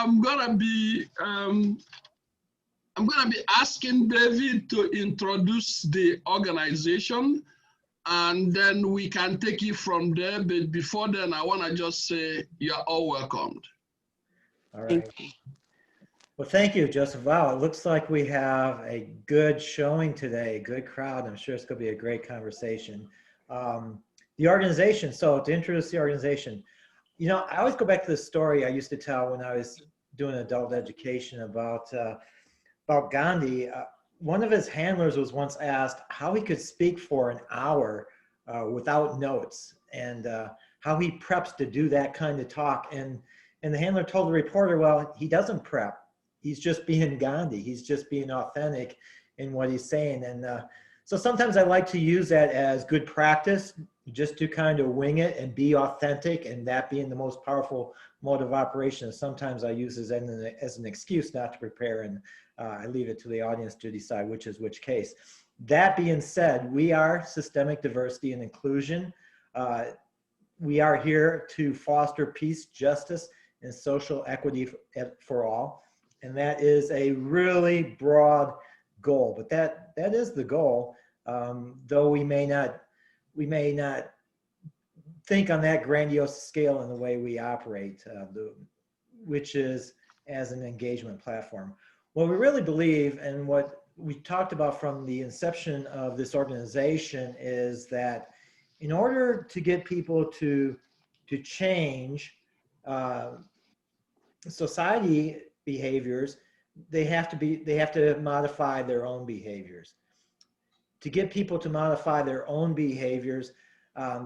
I'm gonna be asking David to introduce the organization, and then we can take it from there. But before then, I want to just say you're all welcomed. All right. Well, thank you, Joseph. Wow, it looks like we have a good showing today, a good crowd. I'm sure it's going to be a great conversation. The organization, so to introduce the organization, you know, I always go back to the story I used to tell when I was doing adult education about Gandhi. One of his handlers was once asked how he could speak for an hour without notes, and how he preps to do that kind of talk. And the handler told the reporter, well, he doesn't prep. He's just being Gandhi. He's just being authentic in what he's saying. And so sometimes I like to use that as good practice, just to kind of wing it and be authentic, and that being the most powerful mode of operation. Sometimes I use it as an excuse not to prepare, and I leave it to the audience to decide which is which case. That being said, we are systemic diversity and inclusion. We are here to foster peace, justice, and social equity for all. And that is a really broad goal, but that is the goal. Though we may not think on that grandiose scale in the way we operate, which is as an engagement platform. What we really believe, and what we talked about from the inception of this organization, is that in order to get people to change society behaviors, they have to modify their own behaviors. To get people to modify their own behaviors,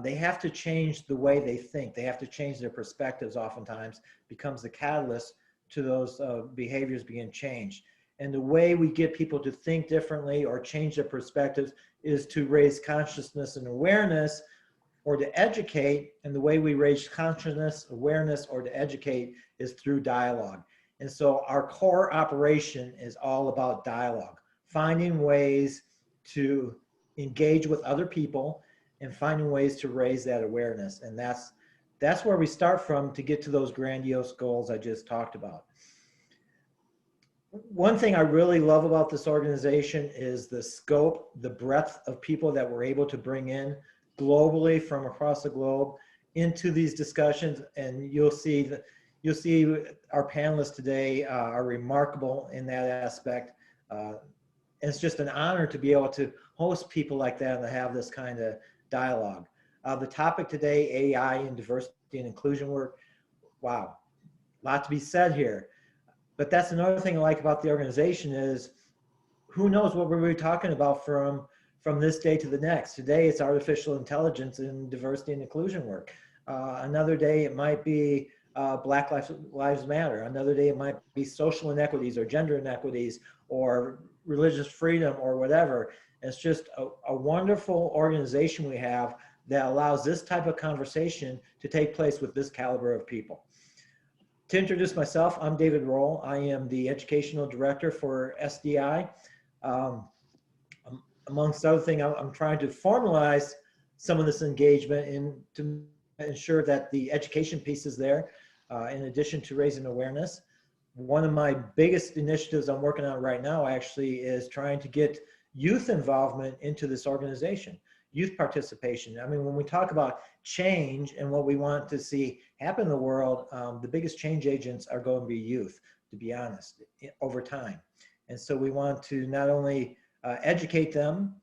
they have to change the way they think. They have to change their perspectives. Oftentimes becomes the catalyst to those behaviors being changed. And the way we get people to think differently or change their perspectives is to raise consciousness and awareness, or to educate. And the way we raise consciousness, awareness, or to educate is through dialogue. And so our core operation is all about dialogue, finding ways to engage with other people and finding ways to raise that awareness. And that's where we start from to get to those grandiose goals I just talked about. One thing I really love about this organization is the scope, the breadth of people that we're able to bring in globally from across the globe into these discussions. And you'll see our panelists today are remarkable in that aspect. And it's just an honor to be able to host people like that and to have this kind of dialogue. The topic today, AI and diversity and inclusion work. Wow, a lot to be said here. But that's another thing I like about the organization is who knows what we'll be talking about from this day to the next. Today it's artificial intelligence and diversity and inclusion work. Another day it might be Black Lives Matter. Another day it might be social inequities or gender inequities or religious freedom or whatever. It's just a wonderful organization we have that allows this type of conversation to take place with this caliber of people. To introduce myself, I'm David Roll. I am the Educational Director for SDI. Amongst other things, I'm trying to formalize some of this engagement and to ensure that the education piece is there, in addition to raising awareness. One of my biggest initiatives I'm working on right now actually is trying to get youth involvement into this organization, youth participation. I mean, when we talk about change and what we want to see happen in the world, the biggest change agents are going to be youth, to be honest, over time. And so we want to not only educate them,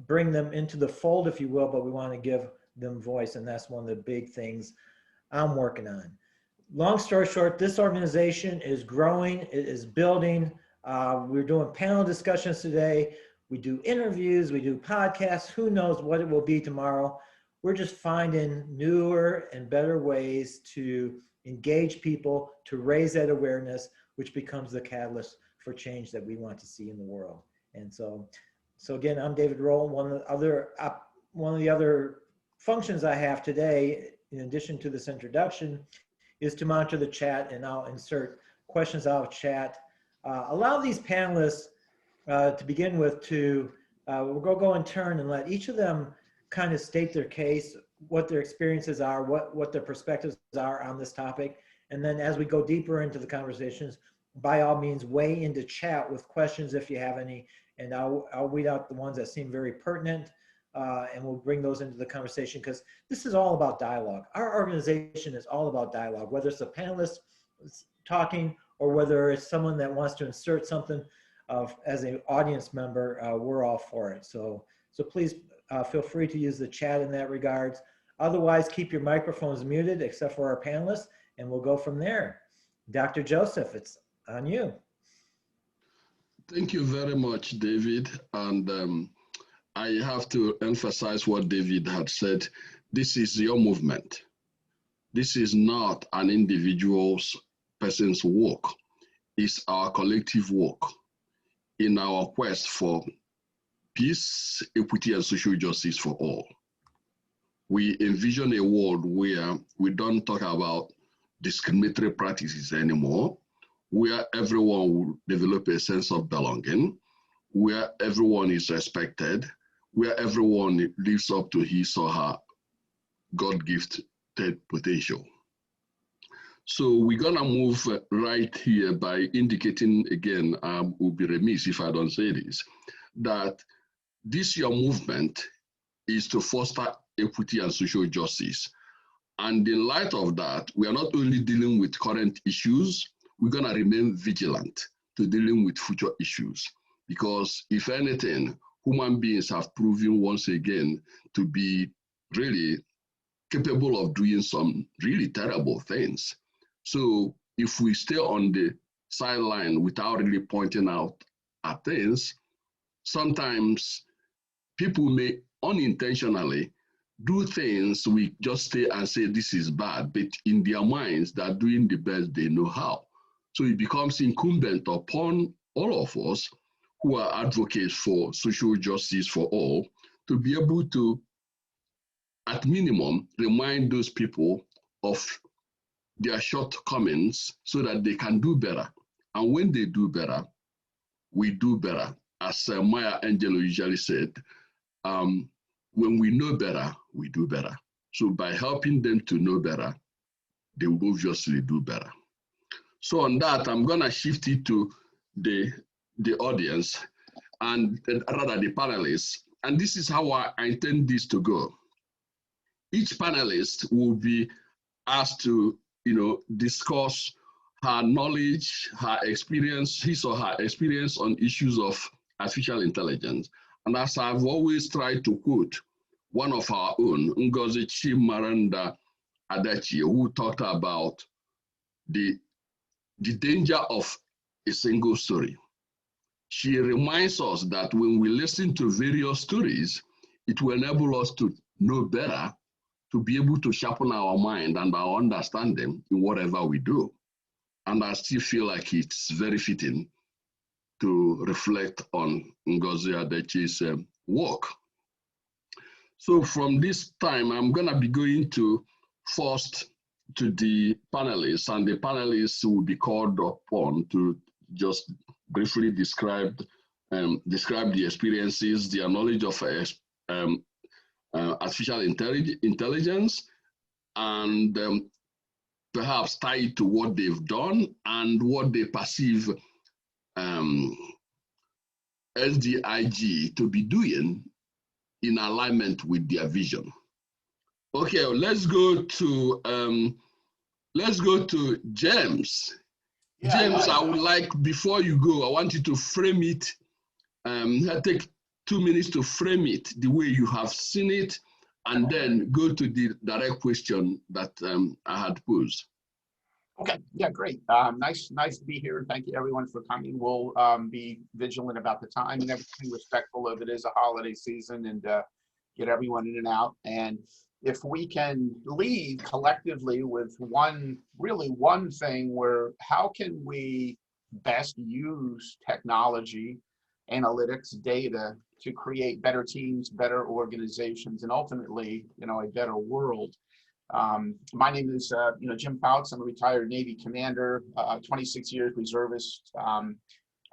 bring them into the fold, if you will, but we want to give them voice. And that's one of the big things I'm working on. Long story short, this organization is growing, it is building. We're doing panel discussions today. We do interviews, we do podcasts. Who knows what it will be tomorrow? We're just finding newer and better ways to engage people, to raise that awareness, which becomes the catalyst for change that we want to see in the world. And so again, I'm David Roll. One of the other functions I have today, in addition to this introduction, is to monitor the chat, and I'll insert questions out of chat. Allow these panelists to begin with to, we'll go in turn and let each of them kind of state their case, what their experiences are, what their perspectives are on this topic. And then as we go deeper into the conversations, by all means, weigh into chat with questions if you have any, and I'll weed out the ones that seem very pertinent, and we'll bring those into the conversation, because this is all about dialogue. Our organization is all about dialogue, whether it's a panelist talking or whether it's someone that wants to insert something as an audience member. We're all for it. So please feel free to use the chat in that regards. Otherwise, keep your microphones muted except for our panelists, and we'll go from there. Dr. Joseph, it's on you. Thank you very much, David. And I have to emphasize what David had said. This is your movement. This is not an individual's person's work. It's our collective work in our quest for peace, equity, and social justice for all. We envision a world where we don't talk about discriminatory practices anymore, where everyone will develop a sense of belonging, where everyone is respected, where everyone lives up to his or her God-gifted potential. So we're gonna move right here by indicating again, will be remiss if I don't say this, that this your movement is to foster equity and social justice. And in light of that, we are not only dealing with current issues, we're gonna remain vigilant to dealing with future issues. Because if anything, human beings have proven once again to be really capable of doing some really terrible things. So if we stay on the sideline without really pointing out at things, sometimes people may unintentionally do things we just stay and say this is bad, but in their minds they're doing the best they know how. So it becomes incumbent upon all of us who are advocates for social justice for all to be able to, at minimum, remind those people of their shortcomings so that they can do better. And when they do better, we do better. As Maya Angelou usually said, when we know better, we do better. So by helping them to know better, they will obviously do better. So on that, I'm gonna shift it to the audience, and rather the panelists. And this is how I intend this to go. Each panelist will be asked to, discuss her knowledge, her experience, his or her experience on issues of artificial intelligence. And as I've always tried to quote one of our own, Ngozi Chimamanda Adichie, who talked about the danger of a single story. She reminds us that when we listen to various stories, it will enable us to know better, to be able to sharpen our mind and our understanding in whatever we do. And I still feel like it's very fitting to reflect on Ngozi Adichie's work. So from this time, I'm gonna be going to first to the panelists, and the panelists will be called upon to just briefly describe the experiences, their knowledge of artificial intelligence, and perhaps tie it to what they've done and what they perceive SDIG to be doing in alignment with their vision. Okay, let's go to James. Yeah, James, I would like, before you go, I want you to frame it. Take 2 minutes to frame it the way you have seen it, and then go to the direct question that I had posed. Okay, yeah, great. Nice to be here. Thank you everyone for coming. We'll be vigilant about the time and everything, respectful of it is a holiday season, and get everyone in and out. And if we can leave collectively with one thing, where how can we best use technology, analytics, data to create better teams, better organizations, and ultimately, a better world. My name is, Jim Fouts. I'm a retired Navy commander, 26 years reservist.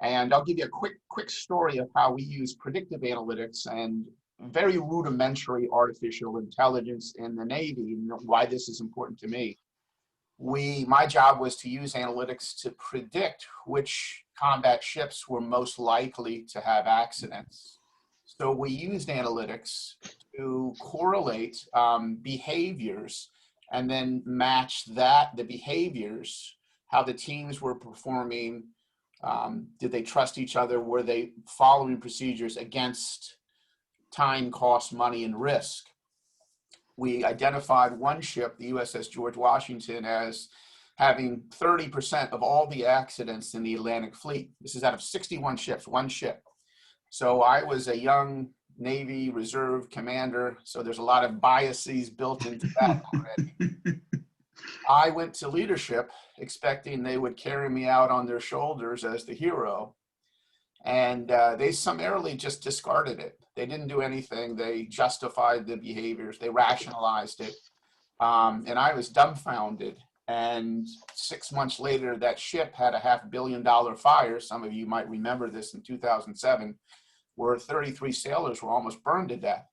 And I'll give you a quick story of how we use predictive analytics and very rudimentary artificial intelligence in the Navy, and why this is important to me. my job was to use analytics to predict which combat ships were most likely to have accidents. So we used analytics to correlate behaviors and then match the behaviors, how the teams were performing, did they trust each other, were they following procedures against time, cost, money, and risk. We identified one ship, the USS George Washington, as having 30% of all the accidents in the Atlantic Fleet. This is out of 61 ships, one ship. So I was a young Navy Reserve commander, so there's a lot of biases built into that already. I went to leadership expecting they would carry me out on their shoulders as the hero, and they summarily just discarded it. They didn't do anything. They justified the behaviors. They rationalized it, and I was dumbfounded. And 6 months later, that ship had a $500 million fire. Some of you might remember this in 2007, where 33 sailors were almost burned to death.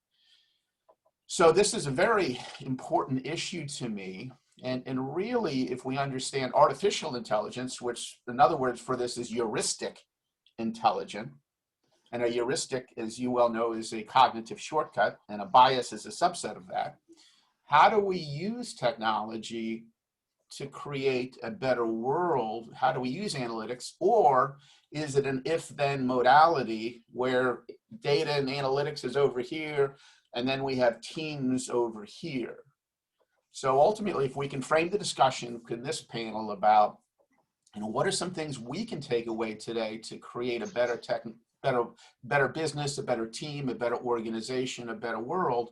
So this is a very important issue to me. And really, if we understand artificial intelligence, which another word for this is heuristic intelligence, and a heuristic, as you well know, is a cognitive shortcut, and a bias is a subset of that. How do we use technology to create a better world? How do we use analytics? Or is it an if-then modality where data and analytics is over here, and then we have teams over here? So ultimately, if we can frame the discussion in this panel about, what are some things we can take away today to create a better business, a better team, a better organization, a better world,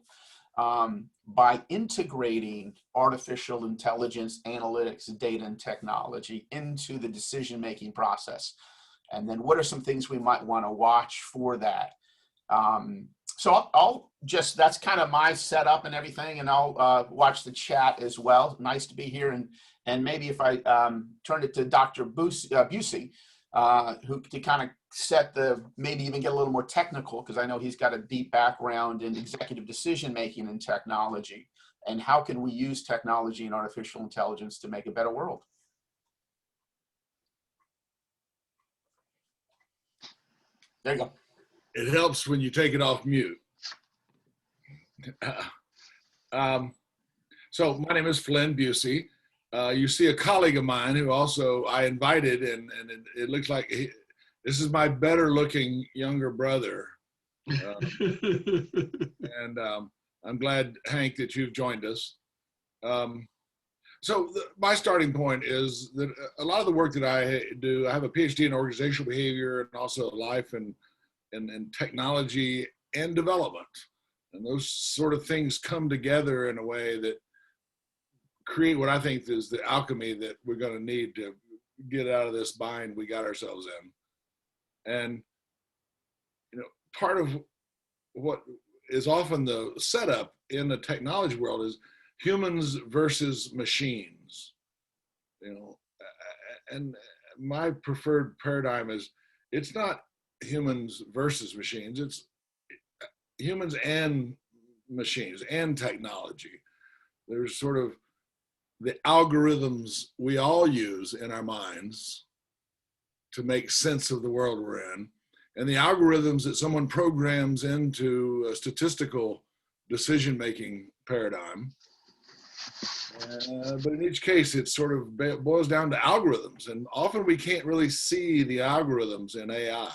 by integrating artificial intelligence, analytics, data, and technology into the decision-making process. And then what are some things we might want to watch for that? So I'll just, that's kind of my setup and everything, and I'll watch the chat as well. Nice to be here. And maybe if I turn it to Dr. Busey, who to kind of set maybe even get a little more technical, because I know he's got a deep background in executive decision-making and technology. And how can we use technology and artificial intelligence to make a better world? There you go. It helps when you take it off mute. So my name is Flynn Busey. You see a colleague of mine who also I invited, and it looks like this is my better looking younger brother. And I'm glad, Hank, that you've joined us. So my starting point is that a lot of the work that I do, I have a PhD in organizational behavior and also life and technology and development. And those sort of things come together in a way that create what I think is the alchemy that we're going to need to get out of this bind we got ourselves in. And, part of what is often the setup in the technology world is humans versus machines, and my preferred paradigm is it's not humans versus machines, it's humans and machines and technology. There's sort of the algorithms we all use in our minds to make sense of the world we're in, and the algorithms that someone programs into a statistical decision-making paradigm. But in each case, it sort of boils down to algorithms, and often we can't really see the algorithms in AI.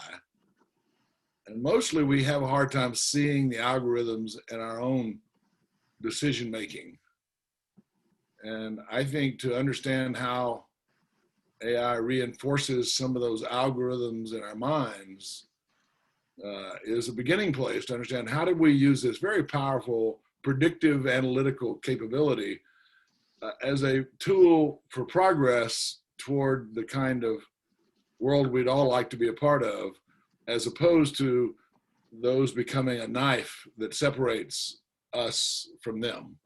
And mostly we have a hard time seeing the algorithms in our own decision-making. And I think to understand how AI reinforces some of those algorithms in our minds is a beginning place to understand how do we use this very powerful predictive analytical capability as a tool for progress toward the kind of world we'd all like to be a part of, as opposed to those becoming a knife that separates us from them.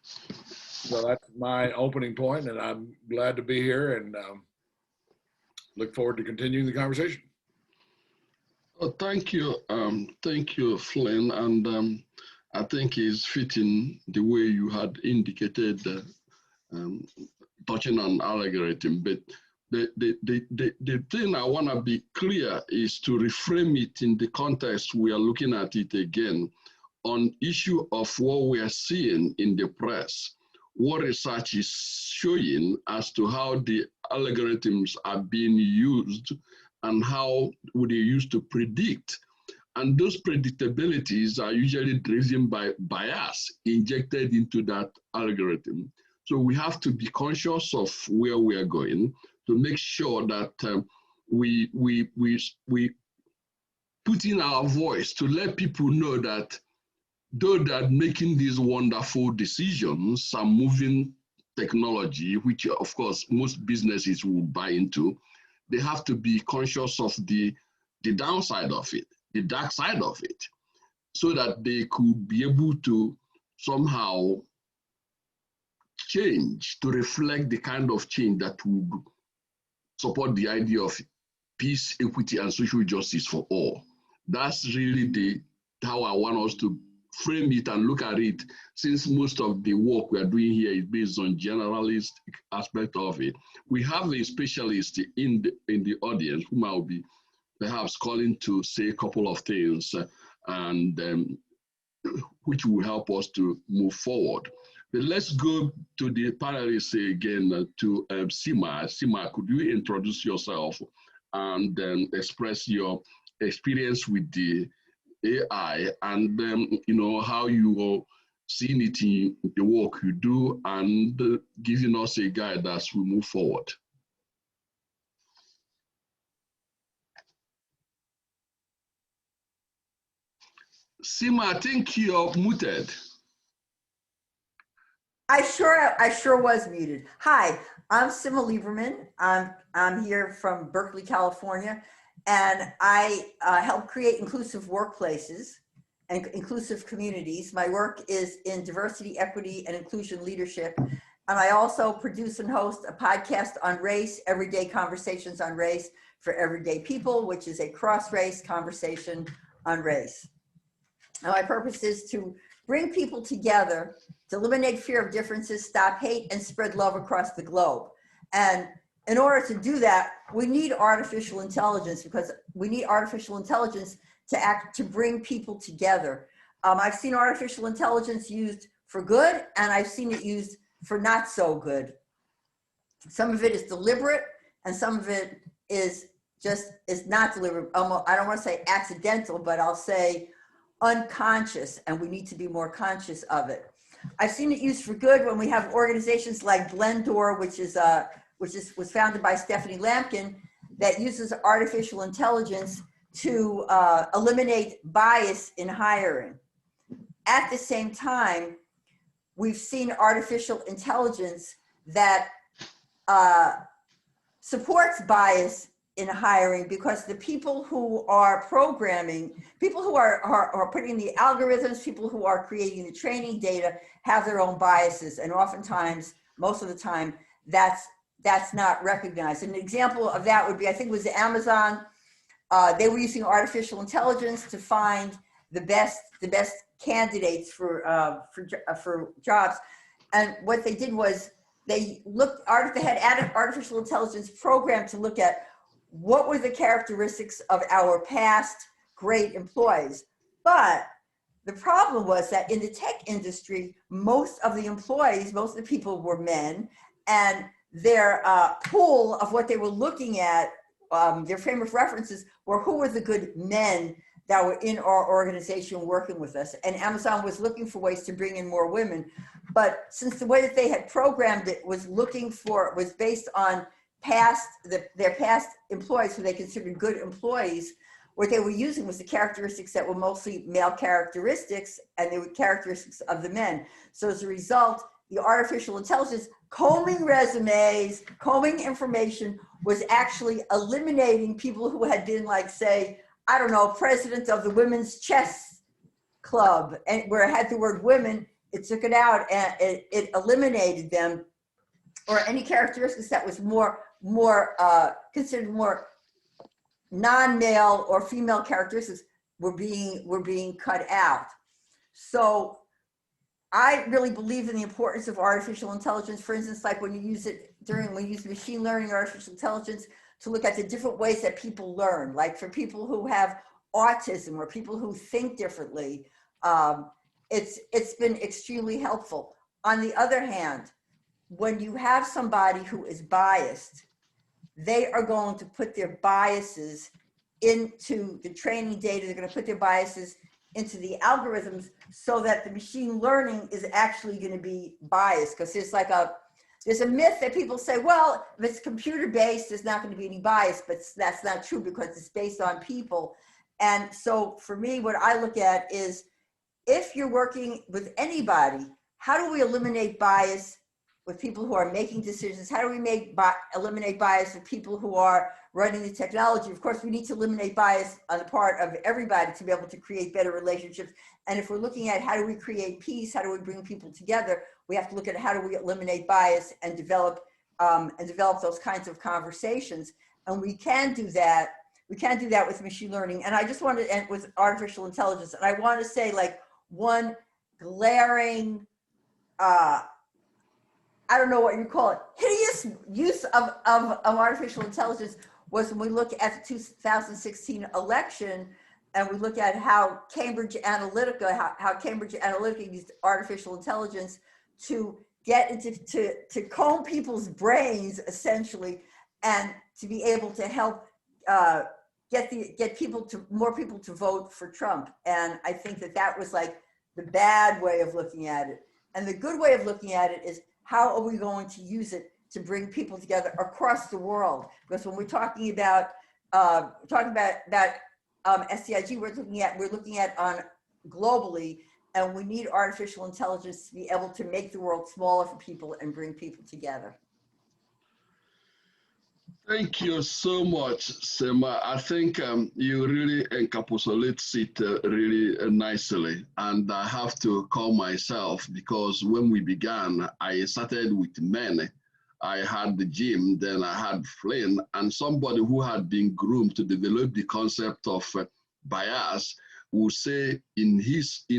So that's my opening point, and I'm glad to be here and look forward to continuing the conversation. Oh, thank you, Flynn, and I think it's fitting the way you had indicated um, touching on algorithm, but the thing I want to be clear is to reframe it in the context we are looking at it again on issue of what we are seeing in the press, what research is showing as to how the algorithms are being used and how would they use to predict. And those predictabilities are usually driven by bias injected into that algorithm. So we have to be conscious of where we are going to make sure that we put in our voice to let people know that though they're making these wonderful decisions and moving technology, which of course most businesses will buy into, they have to be conscious of the downside of it, the dark side of it, so that they could be able to somehow change to reflect the kind of change that would support the idea of peace, equity, and social justice for all. That's really how I want us to frame it and look at it, since most of the work we are doing here is based on generalist aspect of it. We have a specialist in the audience whom I'll be perhaps calling to say a couple of things and which will help us to move forward. But let's go to the panelists again to Sima. Sima, could you introduce yourself and then express your experience with the AI and you know, how you are seeing it in the work you do and giving us a guide as we move forward. Sima, I think you're muted. I sure was muted. Hi, I'm Sima Lieberman. I'm here from Berkeley, California, and I help create inclusive workplaces and inclusive communities. My work is in diversity, equity, and inclusion leadership. And I also produce and host a podcast on race, Everyday Conversations on Race for Everyday People, which is a cross-race conversation on race. Now, my purpose is to bring people together to eliminate fear of differences, stop hate, and spread love across the globe. And in order to do that, we need artificial intelligence, because we need artificial intelligence to bring people together. I've seen artificial intelligence used for good, and I've seen it used for not so good. Some of it is deliberate, and some of it is not deliberate. I don't want to say accidental, but I'll say unconscious, and we need to be more conscious of it. I've seen it used for good when we have organizations like Blendor, which was founded by Stephanie Lampkin, that uses artificial intelligence to eliminate bias in hiring. At the same time, we've seen artificial intelligence that supports bias in hiring, because the people who are programming, people who are putting the algorithms, people who are creating the training data have their own biases. And oftentimes, most of the time, that's not recognized. An example of that would be, I think it was Amazon. They were using artificial intelligence to find the best candidates for jobs. And what they did was they had added artificial intelligence program to look at what were the characteristics of our past great employees. But the problem was that in the tech industry, most of the people were men, and their pool of what they were looking at, their frame of references, were who were the good men that were in our organization working with us. And Amazon was looking for ways to bring in more women. But since the way that they had programmed it was based on their past employees who they considered good employees, what they were using was the characteristics that were mostly male characteristics, and they were characteristics of the men. So as a result, the artificial intelligence combing resumes, combing information, was actually eliminating people who had been, like, say, I don't know, president of the women's chess club, and where it had the word women, it took it out and it eliminated them, or any characteristics that was considered more non-male or female characteristics were being cut out. So I really believe in the importance of artificial intelligence. For instance, like when you use it when you use machine learning, artificial intelligence to look at the different ways that people learn, like for people who have autism or people who think differently, it's been extremely helpful. On the other hand, when you have somebody who is biased, they are going to put their biases into the training data. They're going to put their biases into the algorithms so that the machine learning is actually going to be biased. Because there's a myth that people say, well, if it's computer based, there's not going to be any bias, but that's not true because it's based on people. And so for me, what I look at is, if you're working with anybody, how do we eliminate bias with people who are making decisions? How do we eliminate bias with people who are running the technology? Of course, we need to eliminate bias on the part of everybody to be able to create better relationships. And if we're looking at how do we create peace, how do we bring people together, we have to look at how do we eliminate bias and develop those kinds of conversations. And we can do that. We can do that with machine learning. And I just want to end with artificial intelligence. And I want to say, like, one glaring, I don't know what you call it, hideous use of artificial intelligence was when we look at the 2016 election and we look at how Cambridge Analytica, how Cambridge Analytica used artificial intelligence to get into, to comb people's brains essentially, and to be able to help get more people to vote for Trump. And I think that was like the bad way of looking at it. And the good way of looking at it is, how are we going to use it to bring people together across the world? Because when we're talking about SDIG, we're looking at on globally, and we need artificial intelligence to be able to make the world smaller for people and bring people together. Thank you so much, Sema. I think you really encapsulate it really nicely. And I have to call myself, because when we began, I started with men. I had the Jim, then I had Flynn, and somebody who had been groomed to develop the concept of bias will say in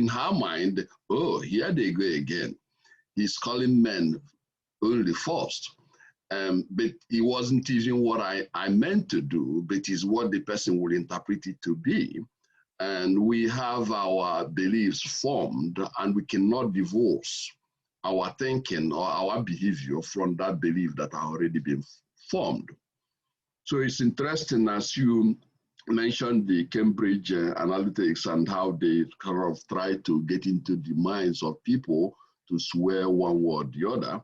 her mind, oh, here they go again. He's calling men only first. But it wasn't even what I meant to do, but it's what the person will interpret it to be. And we have our beliefs formed, and we cannot divorce our thinking or our behavior from that belief that have already been formed. So it's interesting, as you mentioned the Cambridge Analytics and how they kind of try to get into the minds of people to swear one way or the other.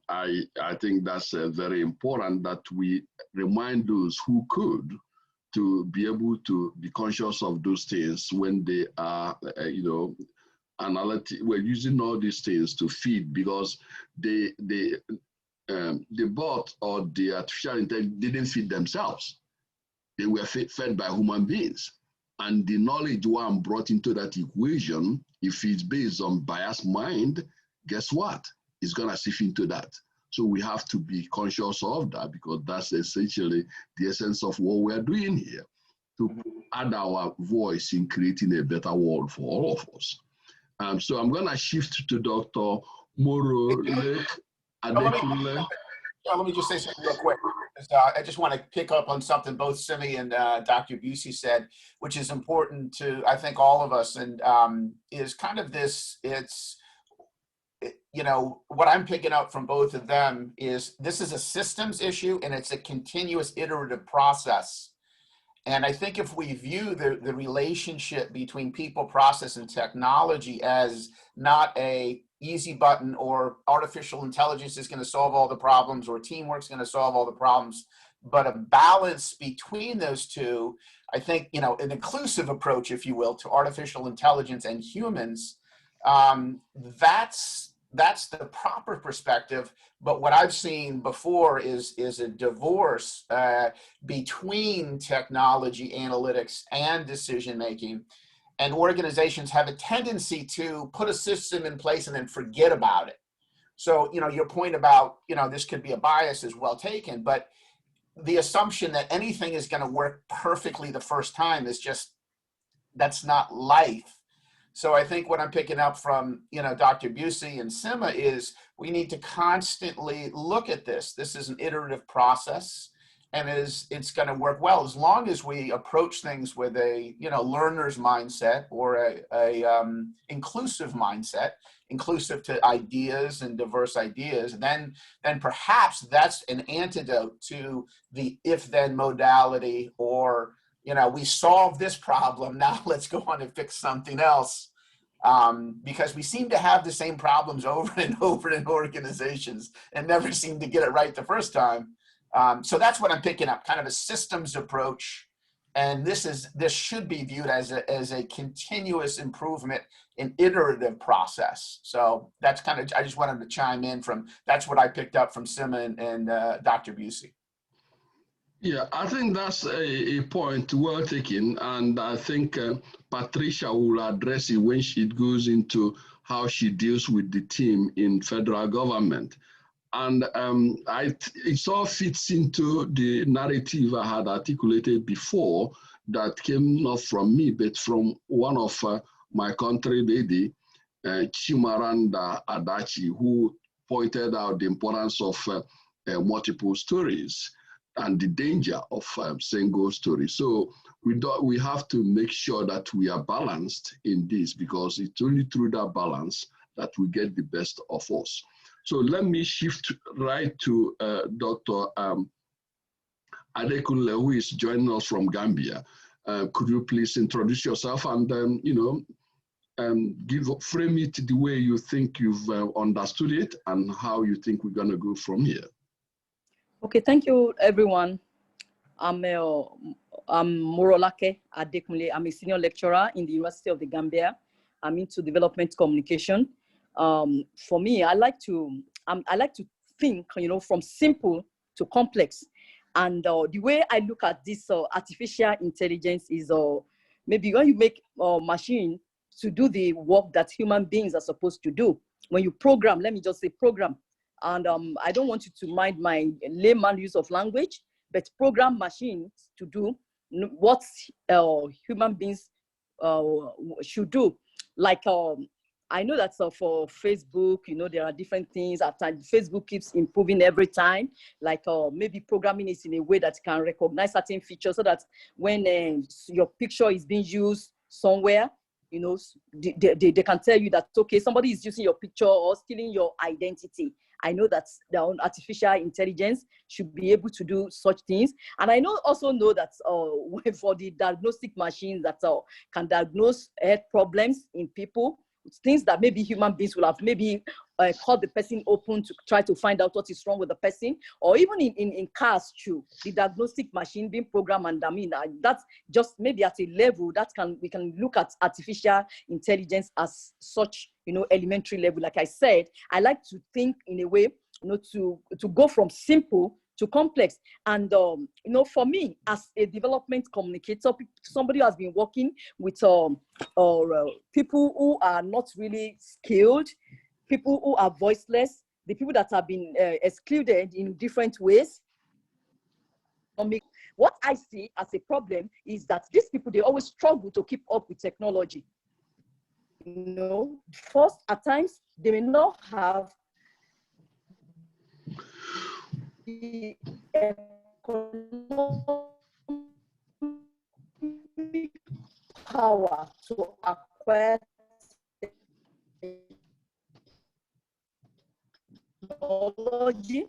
I think that's very important that we remind those who could to be able to be conscious of those things when they are, we're using all these things to feed, because the bot or the artificial intelligence didn't feed themselves. They were fed by human beings. And the knowledge one brought into that equation, if it's based on biased mind, guess what? It's gonna sift into that. So we have to be conscious of that, because that's essentially the essence of what we're doing here, to add our voice in creating a better world for all of us. So I'm gonna shift to Dr. Moro Adekunle. Let me just say something real quick. I just want to pick up on something both Simi and Dr. Busey said, which is important to, I think, all of us, and is kind of this, what I'm picking up from both of them is this is a systems issue, and it's a continuous iterative process. And I think if we view the relationship between people, process, and technology as not a easy button, or artificial intelligence is going to solve all the problems, or teamwork's going to solve all the problems, but a balance between those two, I think, an inclusive approach, if you will, to artificial intelligence and humans, that's the proper perspective. But what I've seen before is a divorce between technology, analytics, and decision-making. And organizations have a tendency to put a system in place and then forget about it. So, your point about, this could be a bias is well taken, but the assumption that anything is going to work perfectly the first time is just, that's not life. So I think what I'm picking up from, Dr. Busey and Sima is we need to constantly look at this. This is an iterative process, and it's going to work well as long as we approach things with a, learner's mindset or a inclusive mindset, inclusive to ideas and diverse ideas. Then perhaps that's an antidote to the if-then modality, or we solve this problem, now let's go on and fix something else. Because we seem to have the same problems over and over in organizations and never seem to get it right the first time. So that's what I'm picking up, kind of a systems approach. And this should be viewed as a continuous improvement and iterative process. So that's kind of, I just wanted to chime in that's what I picked up from Sima and Dr. Busey. Yeah, I think that's a point well taken, and I think Patricia will address it when she goes into how she deals with the team in federal government. And it all fits into the narrative I had articulated before that came not from me, but from one of my country lady, Chimaranda Adachi, who pointed out the importance of multiple stories and the danger of single story. So we have to make sure that we are balanced in this, because it's only through that balance that we get the best of us. So let me shift right to Dr. Adekunle, who is joining us from Gambia. Could you please introduce yourself and frame it the way you think you've understood it and how you think we're going to go from here? Okay, thank you, everyone. I'm Morolake Adekunle. I'm a senior lecturer in the University of the Gambia. I'm into development communication. For me, I like to think, from simple to complex. And the way I look at this artificial intelligence is maybe when you make a machine to do the work that human beings are supposed to do. When you program, let me just say program. And I don't want you to mind my layman use of language, but program machines to do what human beings should do. Like, I know that for Facebook, there are different things. At times, Facebook keeps improving every time. Like maybe programming is in a way that can recognize certain features, so that when your picture is being used somewhere, they can tell you that, okay, somebody is using your picture or stealing your identity. I know that the artificial intelligence should be able to do such things. And I also know that for the diagnostic machines that can diagnose health problems in people, things that maybe human beings will have maybe cut the person open to try to find out what is wrong with the person, or even in cars too, the diagnostic machine being programmed. And I mean, that's just maybe at a level that we can look at artificial intelligence as such, elementary level. Like I said, I like to think in a way, to go from simple to complex. And, for me, as a development communicator, somebody who has been working with people who are not really skilled, people who are voiceless, the people that have been excluded in different ways. What I see as a problem is that these people, they always struggle to keep up with technology. First, at times, they may not have the economic power to acquire technology.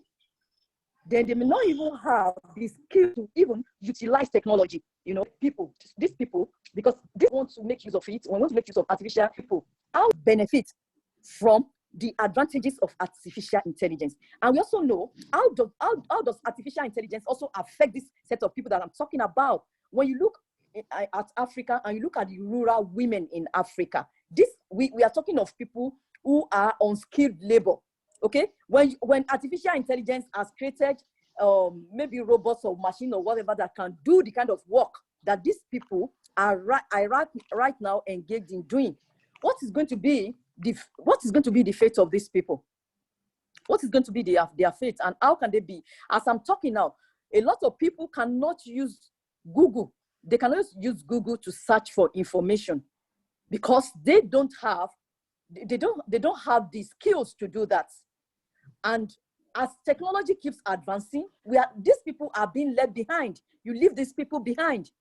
Then they may not even have the skill to even utilize technology. These people, because they want to make use of it, we want to make use of artificial people, how benefit from the advantages of artificial intelligence. And we also know how does artificial intelligence also affect this set of people that I'm talking about. When you look at Africa and you look at the rural women in Africa, we are talking of people who are unskilled labor. Okay, when artificial intelligence has created maybe robots or machine or whatever that can do the kind of work that these people are right now engaged in doing, what is going to be the fate of these people? What is going to be their fate, and how can they be? As I'm talking now, a lot of people cannot use Google. They cannot use Google to search for information. because they don't have the skills to do that. And as technology keeps advancing, these people are being left behind. You leave these people behind.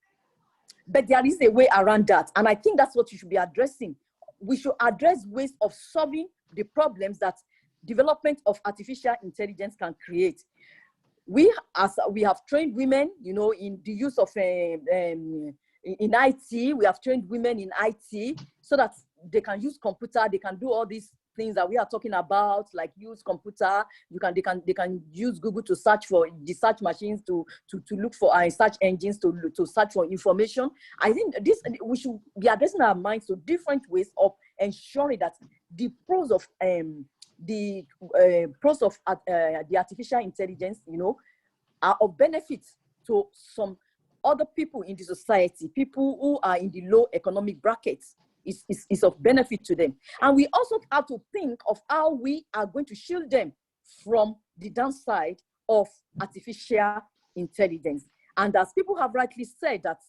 But there is a way around that. And I think that's what you should be addressing. We should address ways of solving the problems that development of artificial intelligence can create. We have trained women, in the use of in IT. We have trained women in IT so that they can use computer. They can do all these things that we are talking about, like use computer. They can use Google to search for the search machines to look for search engines to search for information. I think we should be addressing our minds to different ways of ensuring that the pros of the artificial intelligence, are of benefit to some other people in the society, people who are in the low economic brackets. Is of benefit to them. And we also have to think of how we are going to shield them from the downside of artificial intelligence. And as people have rightly said that,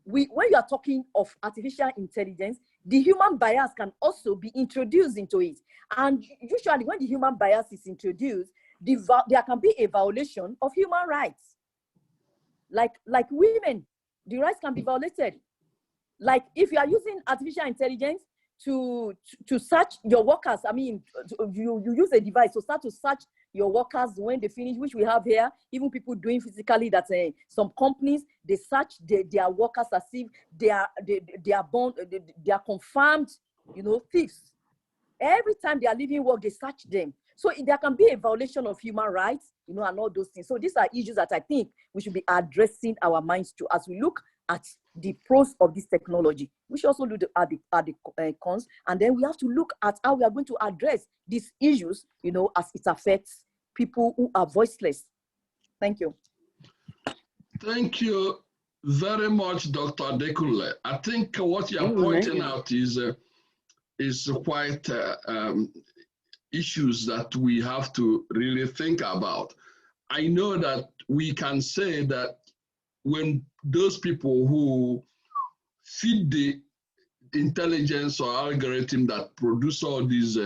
when you are talking of artificial intelligence, the human bias can also be introduced into it. And usually when the human bias is introduced, there can be a violation of human rights. Like women, the rights can be violated. Like if you are using artificial intelligence to search your workers, I mean, you use a device to start to search your workers when they finish, which we have here, even people doing physically that some companies, they search their workers as if they are confirmed, thieves. Every time they are leaving work, they search them. So there can be a violation of human rights, and all those things. So these are issues that I think we should be addressing our minds to as we look at the pros of this technology. We should also look at the cons, and then we have to look at how we are going to address these issues, as it affects people who are voiceless. Thank you. Thank you very much, Dr. Adekunle. I think what you are pointing out is quite issues that we have to really think about. I know that we can say that when those people who feed the intelligence or algorithm that produce all these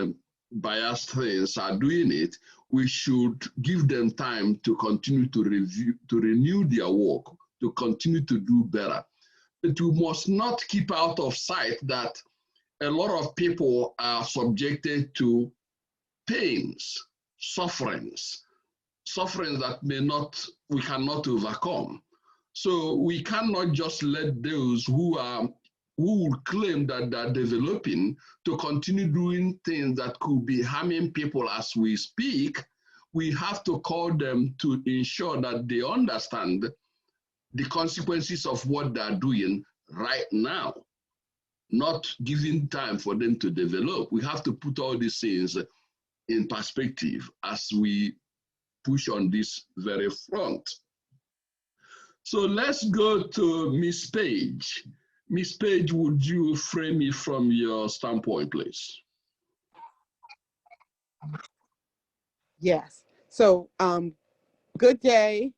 biased things are doing it, we should give them time to continue to renew their work, to continue to do better. But we must not keep out of sight that a lot of people are subjected to pains, sufferings that we cannot overcome. So we cannot just let those who claim that they're developing to continue doing things that could be harming people as we speak. We have to call them to ensure that they understand the consequences of what they're doing right now, not giving time for them to develop. We have to put all these things in perspective as we push on this very front. So let's go to Ms. Page. Ms. Page, would you frame it from your standpoint, please? Yes. So good day.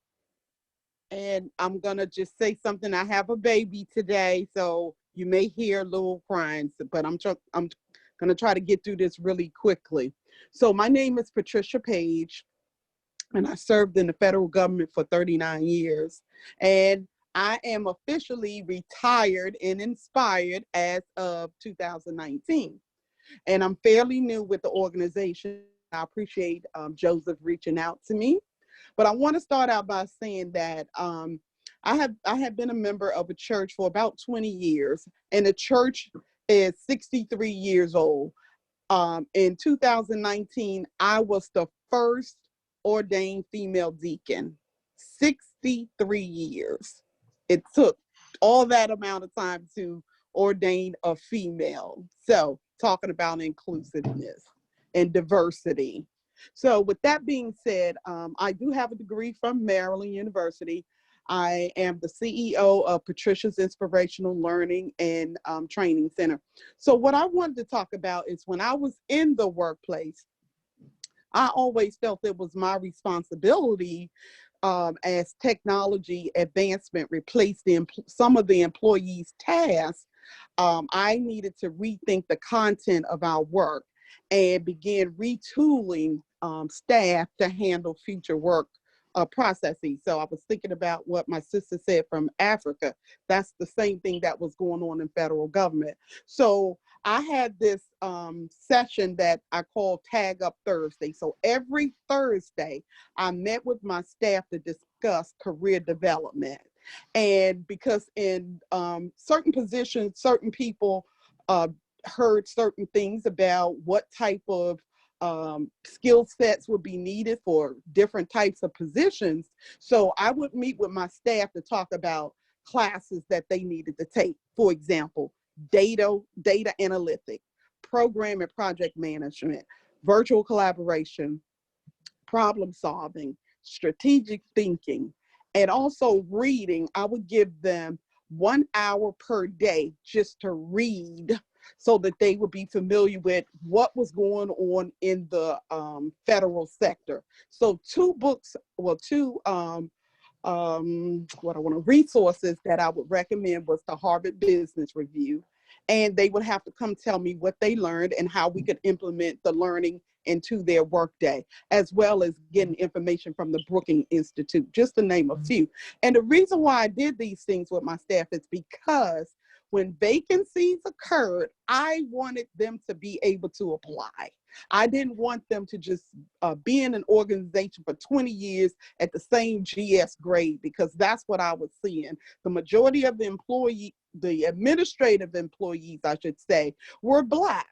And I'm gonna just say something. I have a baby today, so you may hear a little crying, but I'm gonna try to get through this really quickly. So my name is Patricia Page, and I served in the federal government for 39 years. And I am officially retired and inspired as of 2019. And I'm fairly new with the organization. I appreciate Joseph reaching out to me. But I want to start out by saying that I have been a member of a church for about 20 years, and the church is 63 years old. In 2019, I was the first ordained female deacon. 63 years. It took all that amount of time to ordain a female. So talking about inclusiveness and diversity. So with that being said, I do have a degree from Maryland University. I am the CEO of Patricia's Inspirational Learning and Training Center. So what I wanted to talk about is when I was in the workplace, I always felt it was my responsibility as technology advancement replaced some of the employees' tasks, I needed to rethink the content of our work and begin retooling staff to handle future work processes. So I was thinking about what my sister said from Africa. That's the same thing that was going on in federal government. So I had this session that I call Tag Up Thursday. So every Thursday, I met with my staff to discuss career development. And because in certain positions, certain people heard certain things about what type of skill sets would be needed for different types of positions. So I would meet with my staff to talk about classes that they needed to take. For example, data analytics, program and project management, virtual collaboration, problem solving, strategic thinking, and also reading. I would give them 1 hour per day just to read so that they would be familiar with what was going on in the federal sector. So two resources that I would recommend was the Harvard Business Review. And they would have to come tell me what they learned and how we could implement the learning into their workday, as well as getting information from the Brookings Institute, just to name a few. And the reason why I did these things with my staff is because when vacancies occurred, I wanted them to be able to apply. I didn't want them to just be in an organization for 20 years at the same GS grade, because that's what I was seeing. The majority of the administrative employees, I should say, were Black.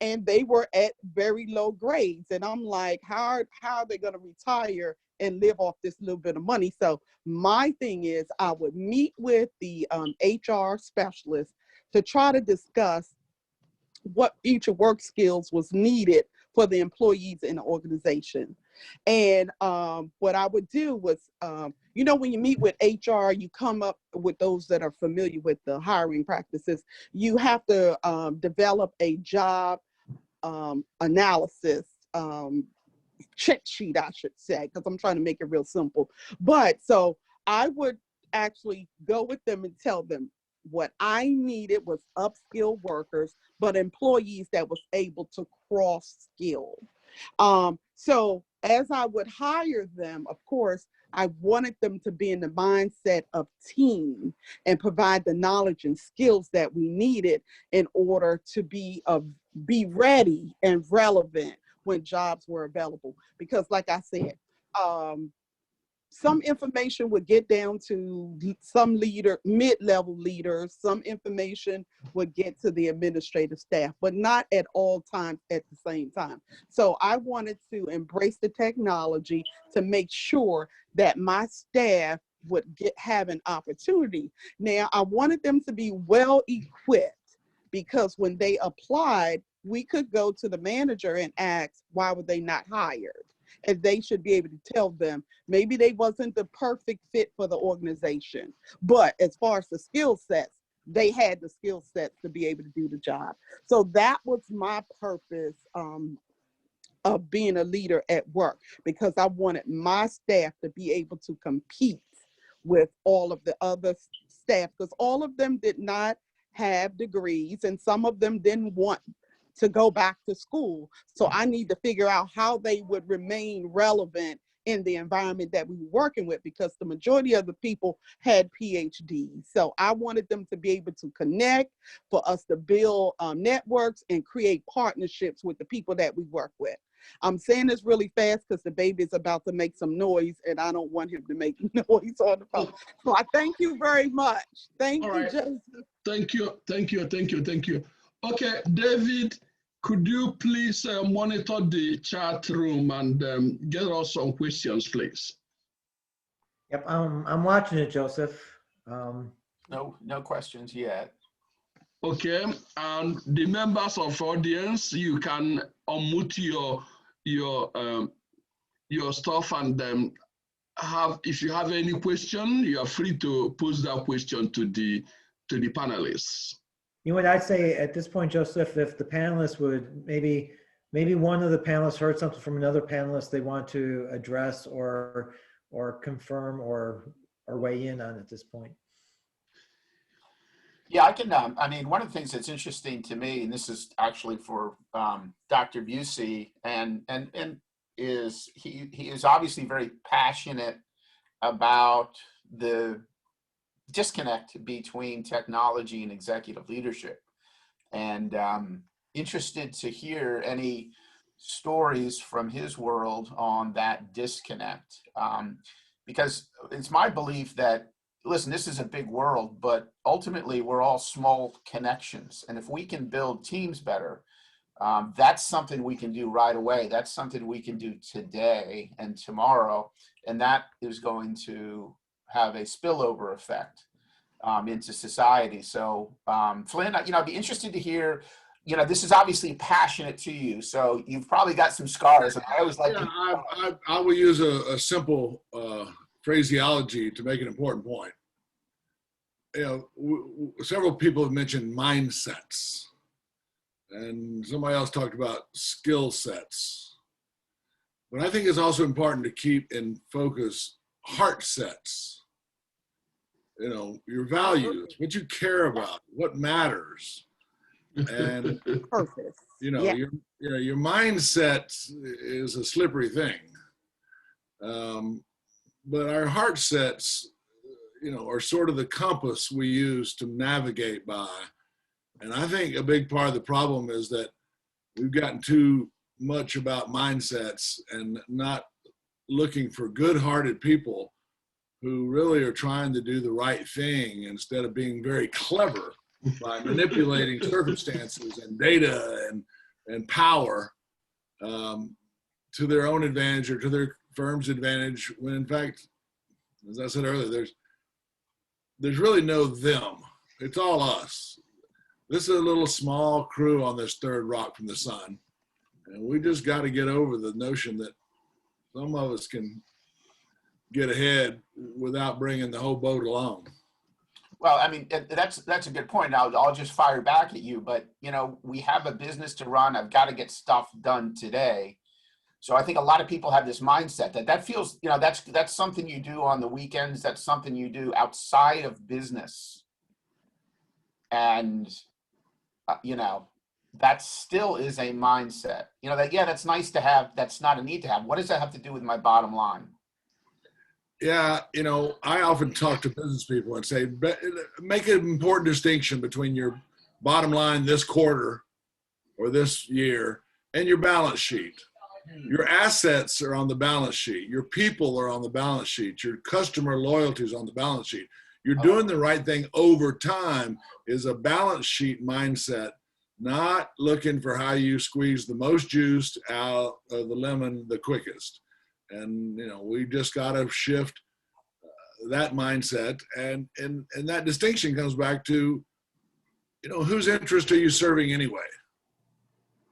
And they were at very low grades. And I'm like, how are they going to retire and live off this little bit of money? So my thing is, I would meet with the HR specialist to try to discuss what future work skills was needed for the employees in the organization. And what I would do was, when you meet with HR, you come up with those that are familiar with the hiring practices. You have to develop a job analysis check sheet, I should say, because I'm trying to make it real simple. But so I would actually go with them and tell them what I needed was upskilled workers, but employees that was able to cross skill. So as I would hire them, of course, I wanted them to be in the mindset of team and provide the knowledge and skills that we needed in order to be ready and relevant when jobs were available. Because like I said, some information would get down to some mid-level leaders, some information would get to the administrative staff, but not at all times at the same time. So I wanted to embrace the technology to make sure that my staff would have an opportunity. Now, I wanted them to be well equipped, because when they applied, we could go to the manager and ask, why were they not hired? And they should be able to tell them, maybe they wasn't the perfect fit for the organization. But as far as the skill sets, they had the skill sets to be able to do the job. So that was my purpose of being a leader at work, because I wanted my staff to be able to compete with all of the other staff, because all of them did not have degrees and some of them didn't want to go back to school. So I need to figure out how they would remain relevant in the environment that we were working with, because the majority of the people had PhDs. So I wanted them to be able to connect, for us to build networks and create partnerships with the people that we work with. I'm saying this really fast because the baby is about to make some noise and I don't want him to make noise on the phone. So I thank you very much. Thank you, Joseph. Thank you. Okay, David, could you please monitor the chat room and get us some questions, please? Yep, I'm watching it, Joseph. No questions yet. Okay, and the members of audience, you can unmute your stuff, and if you have any question, you are free to pose that question to the panelists. You know what I'd say at this point, Joseph, if the panelists would maybe one of the panelists heard something from another panelist they want to address, or confirm or weigh in on at this point. Yeah, I can. I mean, one of the things that's interesting to me, and this is actually for Dr. Busey, and is he is obviously very passionate about the disconnect between technology and executive leadership, and interested to hear any stories from his world on that disconnect, because it's my belief that, listen, this is a big world, but ultimately we're all small connections. And if we can build teams better, that's something we can do right away. That's something we can do today and tomorrow. And that is going to have a spillover effect into society. So Flynn, I'd be interested to hear, this is obviously passionate to you. So you've probably got some scars. And I always like I will use a simple phraseology to make an important point. Several people have mentioned mindsets, and somebody else talked about skill sets. But I think it's also important to keep in focus heart sets. Your values, what you care about, what matters, and Purpose. your mindset is a slippery thing. But our heart sets, are sort of the compass we use to navigate by. And I think a big part of the problem is that we've gotten too much about mindsets and not looking for good-hearted people who really are trying to do the right thing instead of being very clever by manipulating circumstances and data and power to their own advantage or to their firm's advantage, when in fact, as I said earlier, there's really no them. It's all us. This is a little small crew on this third rock from the sun. And we just got to get over the notion that some of us can get ahead without bringing the whole boat along. Well, I mean, that's a good point. Now, I'll just fire back at you, but, we have a business to run. I've got to get stuff done today. So I think a lot of people have this mindset that feels, that's something you do on the weekends. That's something you do outside of business. And, that still is a mindset, that's nice to have. That's not a need to have. What does that have to do with my bottom line? Yeah, I often talk to business people and say, make an important distinction between your bottom line this quarter or this year and your balance sheet. Your assets are on the balance sheet. Your people are on the balance sheet. Your customer loyalty is on the balance sheet. You're doing the right thing over time is a balance sheet mindset, not looking for how you squeeze the most juice out of the lemon the quickest. And, we just got to shift that mindset. And that distinction comes back to, whose interest are you serving anyway?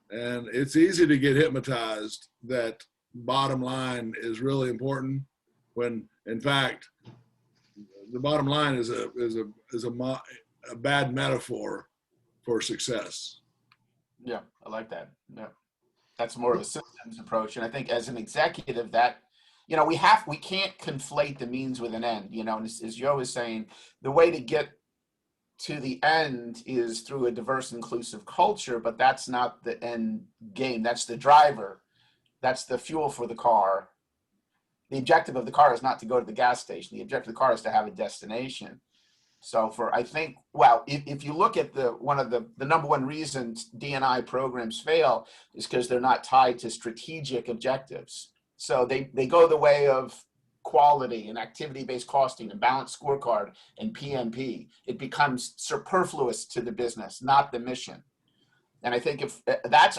And it's easy to get hypnotized that bottom line is really important when, in fact, the bottom line is a bad metaphor for success. Yeah, I like that. Yeah, that's more of a systems approach. And I think as an executive, that we can't conflate the means with an end. And as Joe is saying, the way to get to the end is through a diverse, inclusive culture, but that's not the end game. That's the driver. That's the fuel for the car. The objective of the car is not to go to the gas station. The objective of the car is to have a destination. So if you look at one of the number one reasons D&I programs fail is because they're not tied to strategic objectives. So they go the way of quality and activity-based costing and balanced scorecard and PMP. It becomes superfluous to the business, not the mission. And I think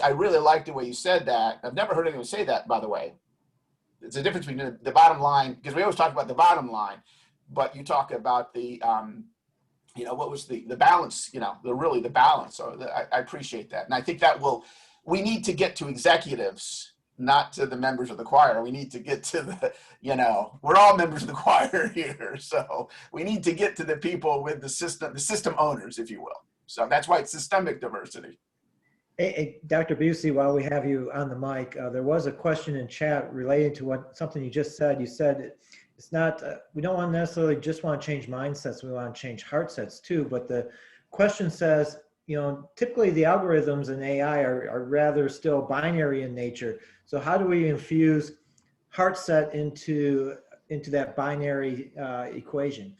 I really like the way you said that. I've never heard anyone say that, by the way. It's a difference between the bottom line, because we always talk about the bottom line, but you talk about the, what was the balance, the balance. So I appreciate that. And I think we need to get to executives, not to the members of the choir. We need to get to we're all members of the choir here. So we need to get to the people with the system owners, if you will. So that's why it's systemic diversity. Hey, Dr. Busey, while we have you on the mic, there was a question in chat related to something you just said. You said it's not, we don't want necessarily just want to change mindsets. We want to change heart sets too. But the question says, you know, typically the algorithms in AI are rather still binary in nature. So how do we infuse heart set into that binary equation?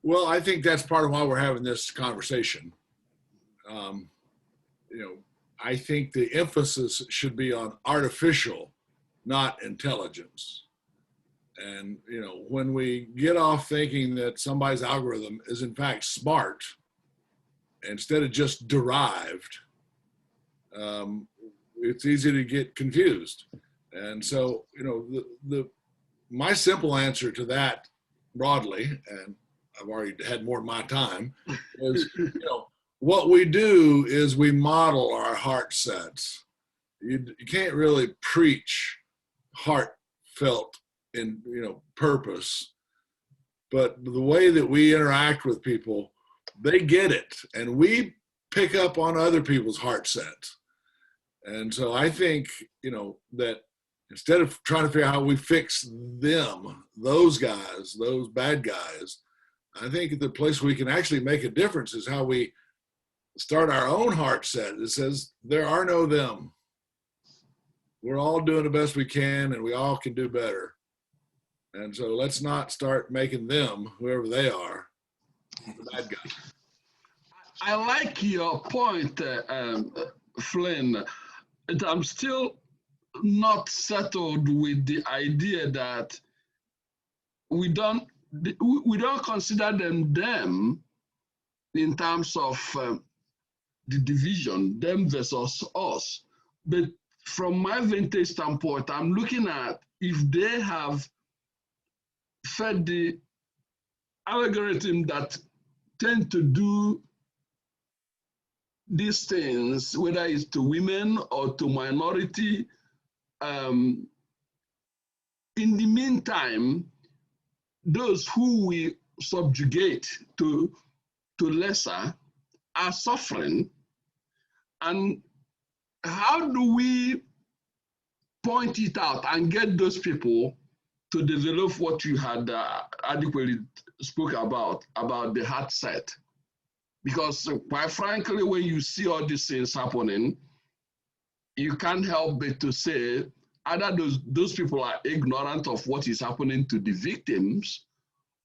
Well, I think that's part of why we're having this conversation. You know, I think the emphasis should be on artificial, not intelligence. And, you know, when we get off thinking that somebody's algorithm is in fact smart, instead of just derived, it's easy to get confused. And so, you know, my simple answer to that broadly, and I've already had more of my time, is, you know, what we do is we model our heart sets. You can't really preach heartfelt in, you know, purpose, but the way that we interact with people, they get it, and we pick up on other people's heart sets. And so I think, you know, that instead of trying to figure out how we fix them, those guys, those bad guys, I think the place we can actually make a difference is how we start our own heart set that says there are no them. We're all doing the best we can, and we all can do better. And so let's not start making them, whoever they are, the bad guy. I like your point, Flynn. And I'm still not settled with the idea that we don't consider them in terms of the division, them versus us. But from my vintage standpoint, I'm looking at if they have fed the algorithm that tend to do these things, whether it's to women or to minority. In the meantime, those who we subjugate to lesser are suffering. And how do we point it out and get those people to develop what you had adequately spoke about the heart set? Because quite frankly, when you see all these things happening, you can't help but to say either those people are ignorant of what is happening to the victims,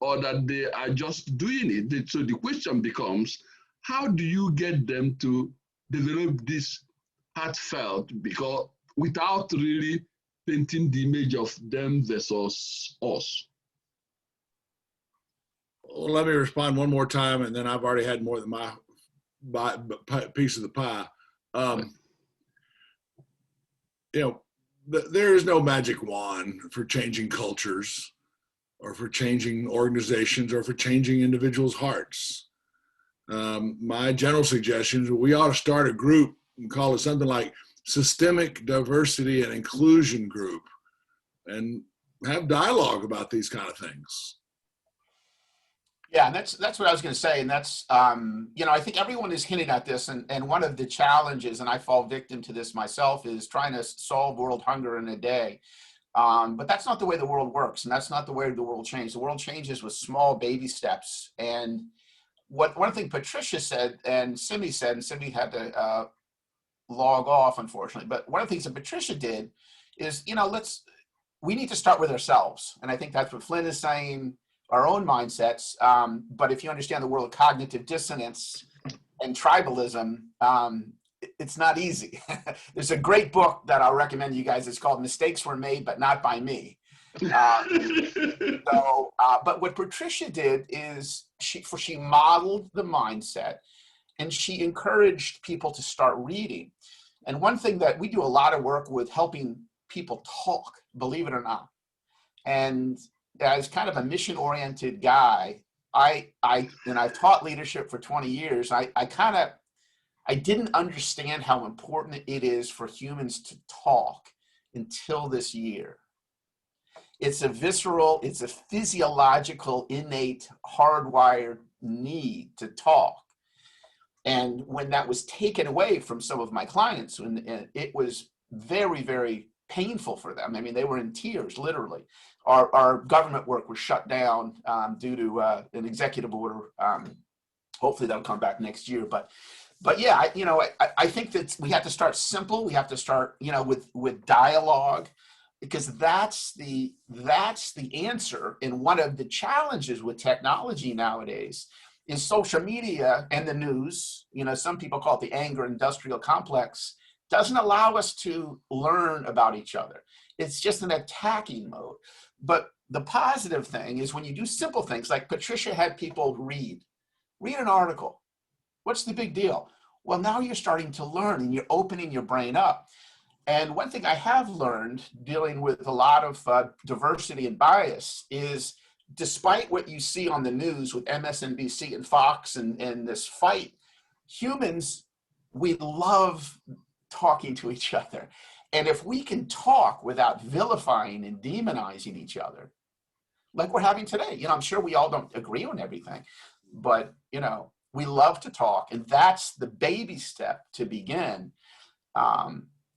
or that they are just doing it. So the question becomes, how do you get them to develop this heartfelt, because without really painting the image of them versus us? Well, let me respond one more time, and then I've already had more than my piece of the pie. You know, there is no magic wand for changing cultures, or for changing organizations, or for changing individuals' hearts. My general suggestion is we ought to start a group and call it something like Systemic Diversity and Inclusion Group, and have dialogue about these kind of things. Yeah, and that's what I was going to say, and that's you know, I think everyone is hinting at this, and one of the challenges, and I fall victim to this myself, is trying to solve world hunger in a day. But that's not the way the world works, and that's not the way the world changes. The world changes with small baby steps. And one thing Patricia said, and Simi said, and Simi had to log off, unfortunately, but one of the things that Patricia did is, you know, we need to start with ourselves. And I think that's what Flynn is saying, our own mindsets. But if you understand the world of cognitive dissonance and tribalism, it's not easy. There's a great book that I'll recommend to you guys. It's called Mistakes Were Made, But Not By Me. But what Patricia did is she modeled the mindset, and she encouraged people to start reading. And one thing that we do a lot of work with, helping people talk, believe it or not. And as kind of a mission-oriented guy, and I've taught leadership for 20 years. I didn't understand how important it is for humans to talk until this year. It's a visceral, it's a physiological, innate, hardwired need to talk. And when that was taken away from some of my clients, and it was very, very painful for them. I mean, they were in tears, literally. Our government work was shut down due to an executive order. Hopefully that'll come back next year. But yeah, I think that we have to start simple. We have to start, with dialogue, because that's the answer. And one of the challenges with technology nowadays is social media and the news. Some people call it the anger industrial complex, doesn't allow us to learn about each other. It's just an attacking mode. But the positive thing is when you do simple things, like Patricia had people read an article. What's the big deal? Well, now you're starting to learn and you're opening your brain up. And one thing I have learned dealing with a lot of diversity and bias is, despite what you see on the news with MSNBC and Fox and this fight, humans, we love talking to each other. And if we can talk without vilifying and demonizing each other, like we're having today, I'm sure we all don't agree on everything, but, we love to talk, and that's the baby step to begin.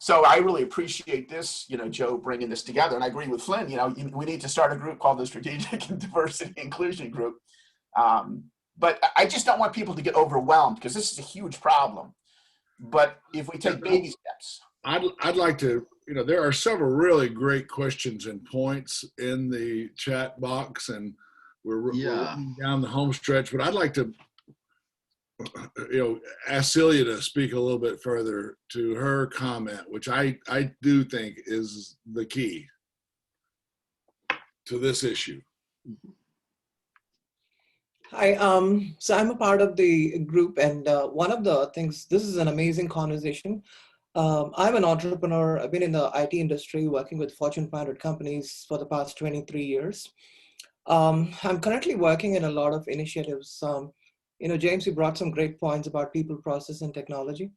So I really appreciate this, Joe, bringing this together. And I agree with Flynn, we need to start a group called the Strategic and Diversity Inclusion Group. But I just don't want people to get overwhelmed, because this is a huge problem. But if we take baby steps. I'd like to, there are several really great questions and points in the chat box, and we're running down the home stretch, but I'd like to, ask Celia to speak a little bit further to her comment, which I do think is the key to this issue. Hi, so I'm a part of the group, and one of the things, this is an amazing conversation. I'm an entrepreneur. I've been in the IT industry working with Fortune 500 companies for the past 23 years. I'm currently working in a lot of initiatives. James, you brought some great points about people, process, and technology.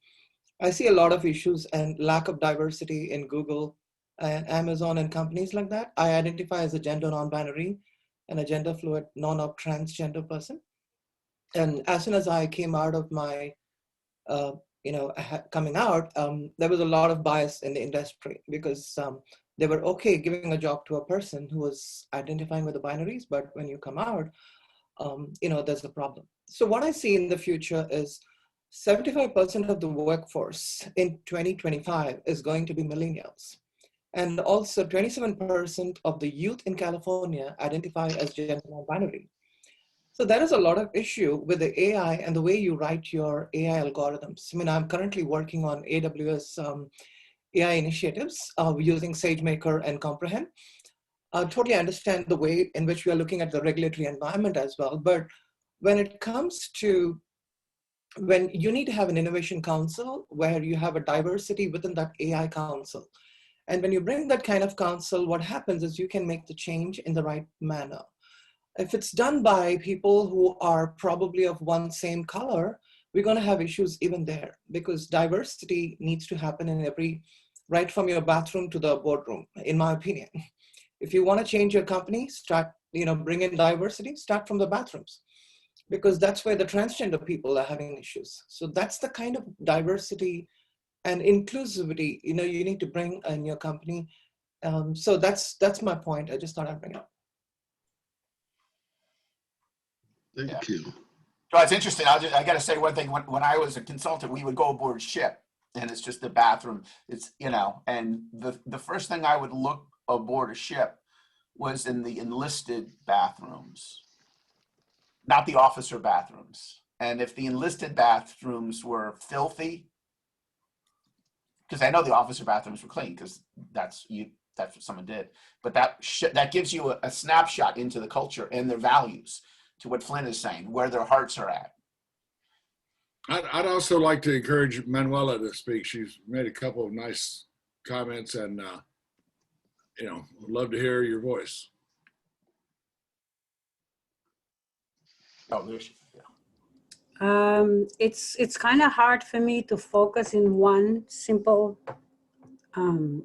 I see a lot of issues and lack of diversity in Google and Amazon and companies like that. I identify as a gender non-binary and a gender fluid, non-op transgender person. And as soon as I came out of my, coming out, there was a lot of bias in the industry, because they were okay giving a job to a person who was identifying with the binaries, but when you come out, there's a problem. So what I see in the future is 75% of the workforce in 2025 is going to be millennials. And also 27% of the youth in California identify as gender non-binary. So there is a lot of issue with the AI and the way you write your AI algorithms. I mean, I'm currently working on AWS AI initiatives using SageMaker and Comprehend. I totally understand the way in which we are looking at the regulatory environment as well. But when it comes to, when you need to have an innovation council where you have a diversity within that AI council. And when you bring that kind of council, what happens is you can make the change in the right manner. If it's done by people who are probably of one same color, we're going to have issues even there, because diversity needs to happen in every, right from your bathroom to the boardroom, in my opinion. If you want to change your company, bring in diversity, start from the bathrooms, because that's where the transgender people are having issues. So that's the kind of diversity and inclusivity, you need to bring in your company. So that's my point. I just thought I'd bring it up. Thank you. Well, it's interesting. I got to say one thing. When I was a consultant, we would go aboard ship, and it's just the bathroom. It's, and the first thing I would look aboard a ship was in the enlisted bathrooms, not the officer bathrooms. And if the enlisted bathrooms were filthy, because I know the officer bathrooms were clean, because that's what someone did. But that gives you a snapshot into the culture and their values, to what Flynn is saying, where their hearts are at. I'd also like to encourage Manuela to speak. She's made a couple of nice comments, and would love to hear your voice. Oh, there she is. It's kind of hard for me to focus in one simple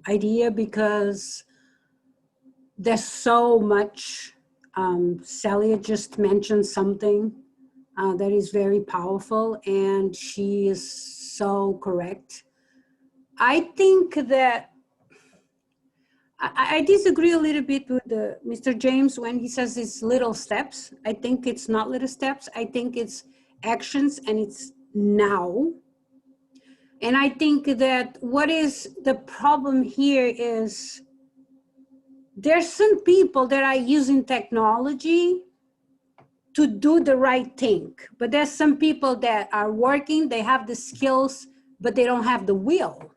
idea, because there's so much. Celia just mentioned something that is very powerful, and she is so correct. I think that I disagree a little bit with Mr. James when he says it's little steps. I think it's not little steps. I think it's actions and it's now. And I think that what is the problem here is there's some people that are using technology to do the right thing. But there's some people that are working, they have the skills, but they don't have the will.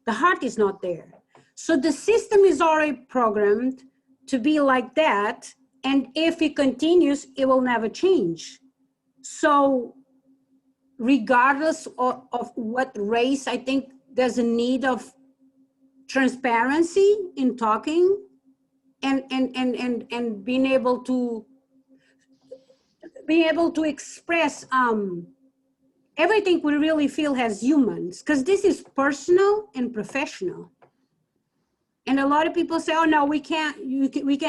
The heart is not there. So the system is already programmed to be like that. And if it continues, it will never change. So regardless of what race, I think there's a need of transparency in talking and being able to express everything we really feel as humans, because this is personal and professional. And a lot of people say, oh no, we can't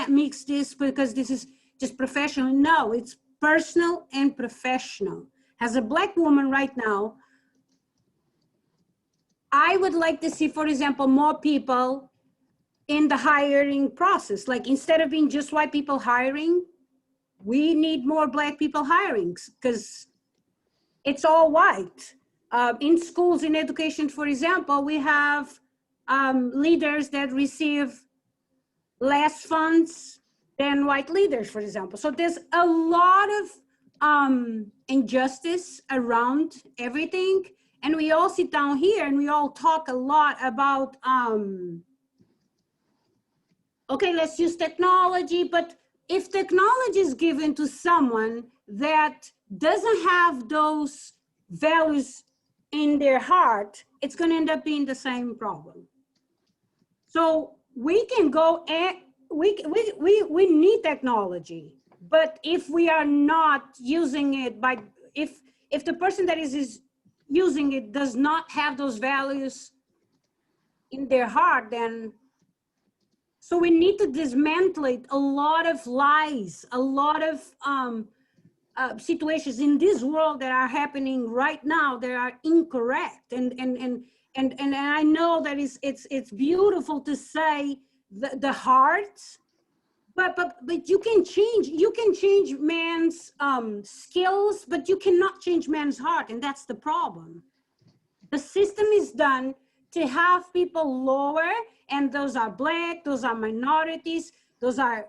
mix this because this is just professional. No, it's personal and professional. As a Black woman right now, I would like to see, for example, more people in the hiring process. Like instead of being just white people hiring, we need more Black people hiring because it's all white. In schools, in education, for example, we have leaders that receive less funds than white leaders, for example. So there's a lot of injustice around everything. And we all sit down here and we all talk a lot about, okay, let's use technology, but if technology is given to someone that doesn't have those values in their heart, it's going to end up being the same problem. So we can go and we need technology, but if we are not using it if the person that is using it does not have those values in their heart, then so we need to dismantle a lot of lies, a lot of situations in this world that are happening right now that are incorrect. And I know that it's beautiful to say the heart, but you can change man's skills, but you cannot change man's heart, and that's the problem. The system is done to have people lower, and those are Black, those are minorities, those are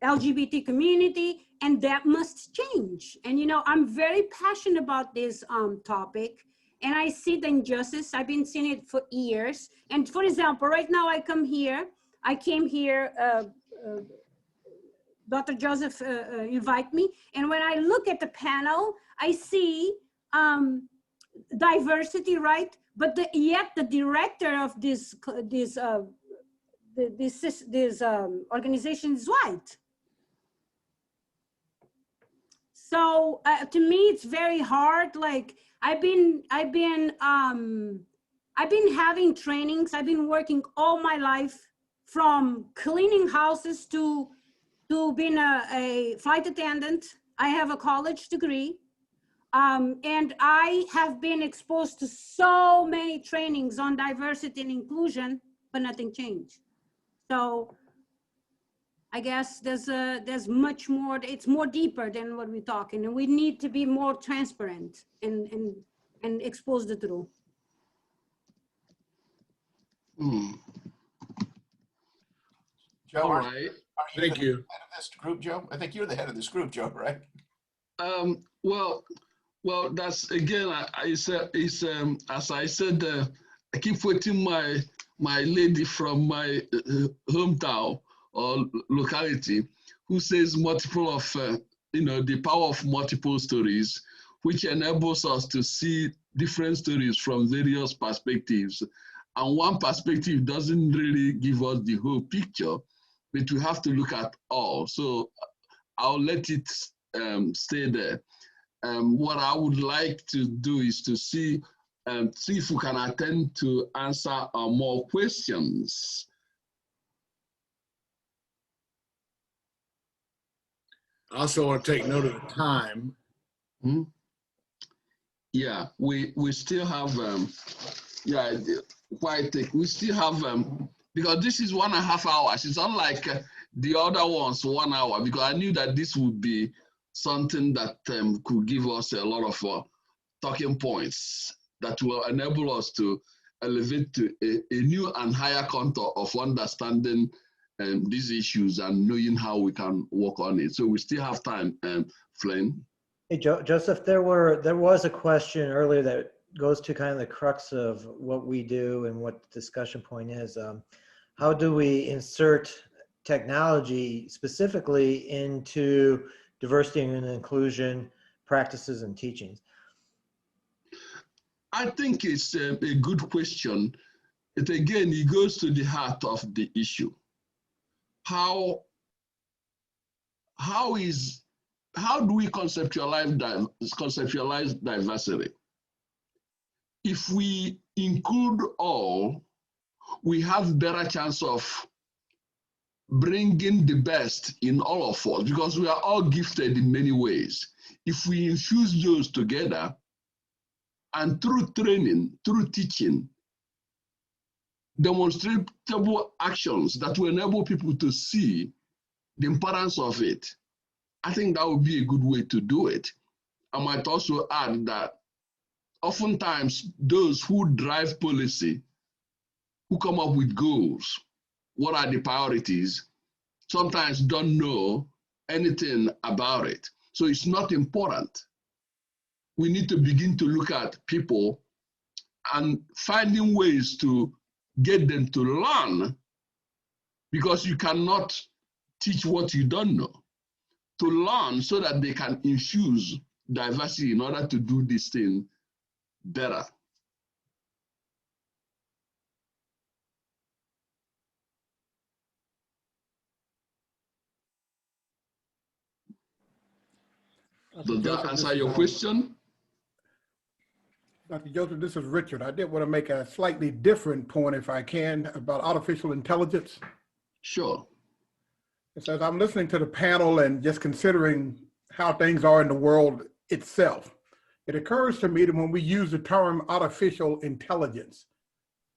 LGBT community, and that must change. And you know, I'm very passionate about this topic, and I see the injustice. I've been seeing it for years. And for example, right now I came here, Dr. Joseph invite me, and when I look at the panel, I see diversity, right? But yet the director of this organization is white. So to me, it's very hard. Like I've been having trainings. I've been working all my life, from cleaning houses to being a flight attendant. I have a college degree. And I have been exposed to so many trainings on diversity and inclusion, but nothing changed. So I guess there's much more, it's more deeper than what we're talking, and we need to be more transparent and expose the truth. Joe, All are right. Thank you. the head of this group, Joe? I think you're the head of this group, Joe, right? Well, that's again. I said it's as I said. I keep waiting my lady from my hometown or locality who says multiple of the power of multiple stories, which enables us to see different stories from various perspectives. And one perspective doesn't really give us the whole picture, but we have to look at all. So I'll let it stay there. What I would like to do is to see if we can attempt to answer more questions. I also want to take note of the time. Yeah, we still have we still have because this is 1.5 hours. It's unlike the other ones 1 hour, because I knew that this would be something that could give us a lot of talking points that will enable us to elevate to a new and higher contour of understanding these issues and knowing how we can work on it. So we still have time, Flynn. Hey, Joseph, there was a question earlier that goes to kind of the crux of what we do and what the discussion point is. How do we insert technology specifically into diversity and inclusion practices and teachings? I think it's a good question. It goes to the heart of the issue. How do we conceptualize diversity? If we include all, we have better chance of bringing the best in all of us, because we are all gifted in many ways. If we infuse those together, and through training, through teaching, demonstrable actions that will enable people to see the importance of it, I think that would be a good way to do it. I might also add that oftentimes those who drive policy, who come up with goals, what are the priorities, sometimes don't know anything about it. So it's not important. We need to begin to look at people and finding ways to get them to learn, because you cannot teach what you don't know. To learn so that they can infuse diversity in order to do this thing better. Does that answer your question? Dr. Joseph, this is Richard. I did want to make a slightly different point, if I can, about artificial intelligence. Sure. It says, I'm listening to the panel and just considering how things are in the world itself. It occurs to me that when we use the term artificial intelligence,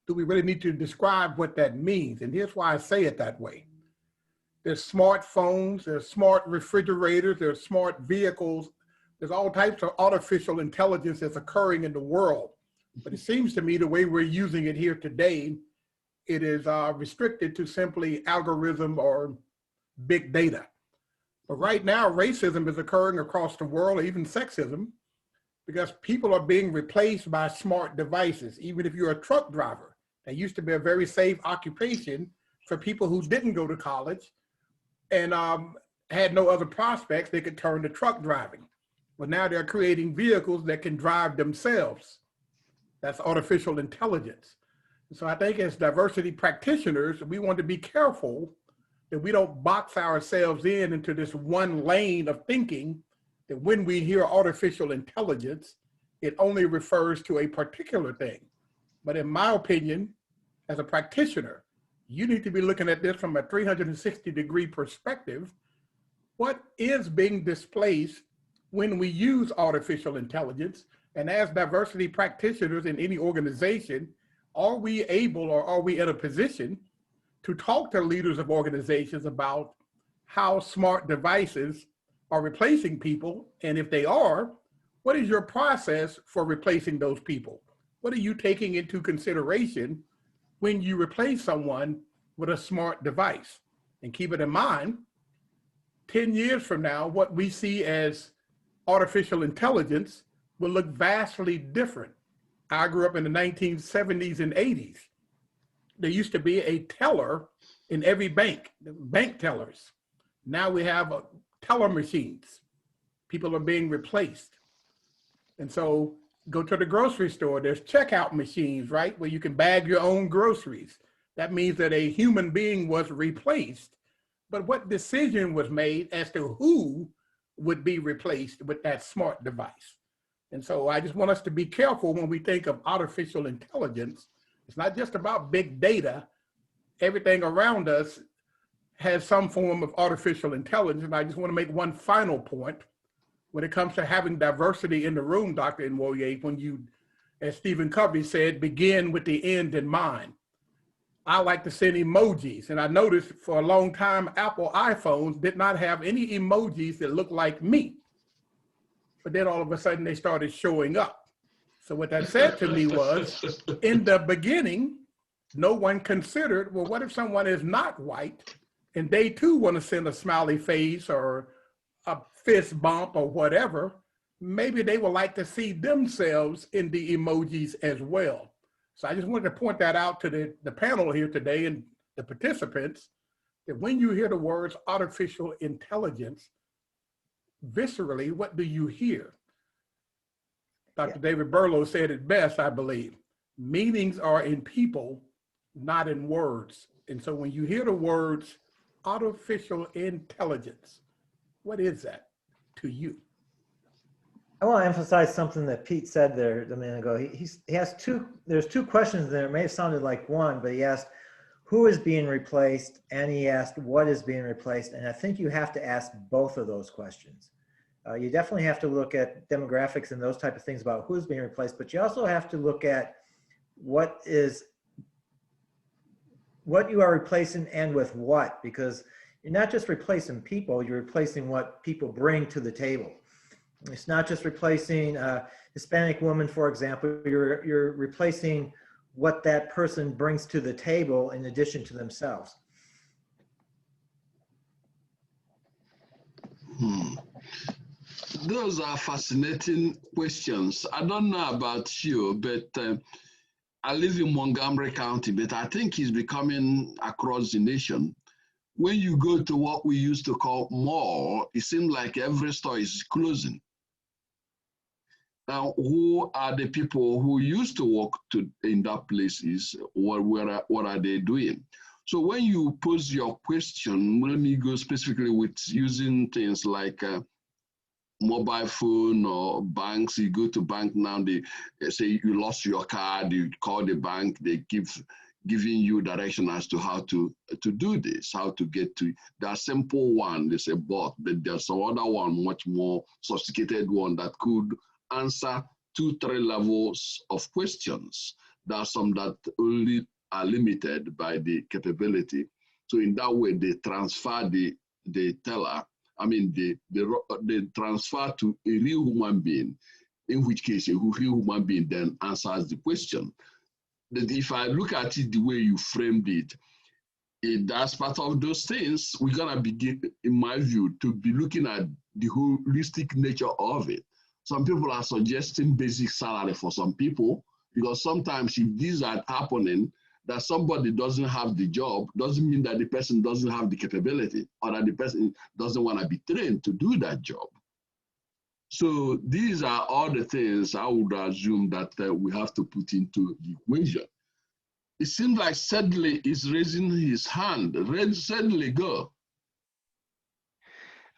do we really need to describe what that means? And here's why I say it that way. There's smartphones, there's smart refrigerators, there's smart vehicles. There's all types of artificial intelligence that's occurring in the world. But it seems to me the way we're using it here today, it is restricted to simply algorithm or big data. But right now, racism is occurring across the world, even sexism, because people are being replaced by smart devices. Even if you're a truck driver, that used to be a very safe occupation for people who didn't go to college and had no other prospects, they could turn to truck driving. But now they're creating vehicles that can drive themselves. That's artificial intelligence. So I think as diversity practitioners, we want to be careful that we don't box ourselves into this one lane of thinking that when we hear artificial intelligence, it only refers to a particular thing. But in my opinion, as a practitioner, you need to be looking at this from a 360-degree perspective. What is being displaced when we use artificial intelligence? And as diversity practitioners in any organization, are we able or are we in a position to talk to leaders of organizations about how smart devices are replacing people? And if they are, what is your process for replacing those people? What are you taking into consideration when you replace someone with a smart device? And keep it in mind, 10 years from now, what we see as artificial intelligence will look vastly different. I grew up in the 1970s and 80s. There used to be a teller in every bank tellers. Now we have teller machines. People are being replaced. And so go to the grocery store, there's checkout machines, right? Where you can bag your own groceries. That means that a human being was replaced. But what decision was made as to who would be replaced with that smart device? And so I just want us to be careful when we think of artificial intelligence. It's not just about big data. Everything around us has some form of artificial intelligence. And I just want to make one final point. When it comes to having diversity in the room, Dr. Nwoye, when you, as Stephen Covey said, begin with the end in mind. I like to send emojis. And I noticed for a long time, Apple iPhones did not have any emojis that looked like me. But then all of a sudden they started showing up. So what that said to me was, in the beginning, no one considered, well, what if someone is not white and they too want to send a smiley face or a fist bump or whatever? Maybe they would like to see themselves in the emojis as well. So I just wanted to point that out to the panel here today and the participants, that when you hear the words artificial intelligence, viscerally, what do you hear? Dr. David Berlow said it best, I believe. Meanings are in people, not in words. And so when you hear the words artificial intelligence, what is that to you? I want to emphasize something that Pete said there a minute ago. He has there's two questions there. It may have sounded like one, but he asked who is being replaced and he asked what is being replaced. And I think you have to ask both of those questions. You definitely have to look at demographics and those type of things about who's being replaced, but you also have to look at what you are replacing and with what, because you're not just replacing people, you're replacing what people bring to the table. It's not just replacing a Hispanic woman, for example, you're replacing what that person brings to the table in addition to themselves. Those are fascinating questions. I don't know about you, but I live in Montgomery County, but I think it's becoming across the nation. When you go to what we used to call mall, it seems like every store is closing. Now, who are the people who used to work in that places? What are they doing? So when you pose your question, let me go specifically with using things like mobile phone or banks. You go to bank now, they say you lost your card, you call the bank, they giving you direction as to how to do this, how to get to that simple one. They say bot, but there's some other one, much more sophisticated one that could answer 2-3 levels of questions. There are some that only are limited by the capability. So in that way, they transfer the teller. I mean, they transfer to a real human being, in which case a real human being then answers the question. That if I look at it the way you framed it, that's part of those things. We're gonna begin, in my view, to be looking at the holistic nature of it. Some people are suggesting basic salary for some people, because sometimes if these are happening, that somebody doesn't have the job doesn't mean that the person doesn't have the capability or that the person doesn't want to be trained to do that job. So these are all the things I would assume that we have to put into the equation. It seems like Sedley is raising his hand. Sedley, go.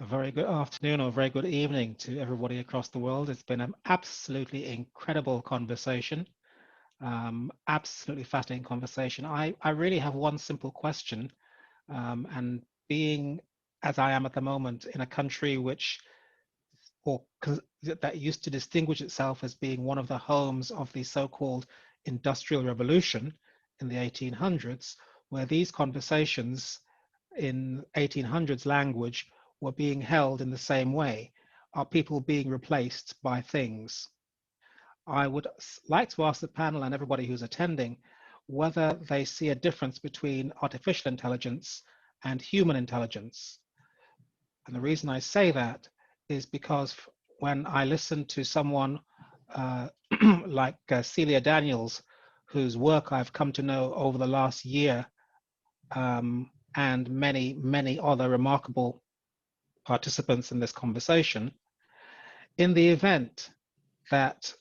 A very good afternoon or a very good evening to everybody across the world. It's been an absolutely incredible conversation. Absolutely fascinating conversation. I really have one simple question, and being as I am at the moment in a country that used to distinguish itself as being one of the homes of the so-called Industrial Revolution in the 1800s, where these conversations in 1800s language were being held in the same way. Are people being replaced by things? I would like to ask the panel and everybody who's attending whether they see a difference between artificial intelligence and human intelligence. And the reason I say that is because when I listen to someone like Celia Daniels, whose work I've come to know over the last year, and many, many other remarkable participants in this conversation, in the event that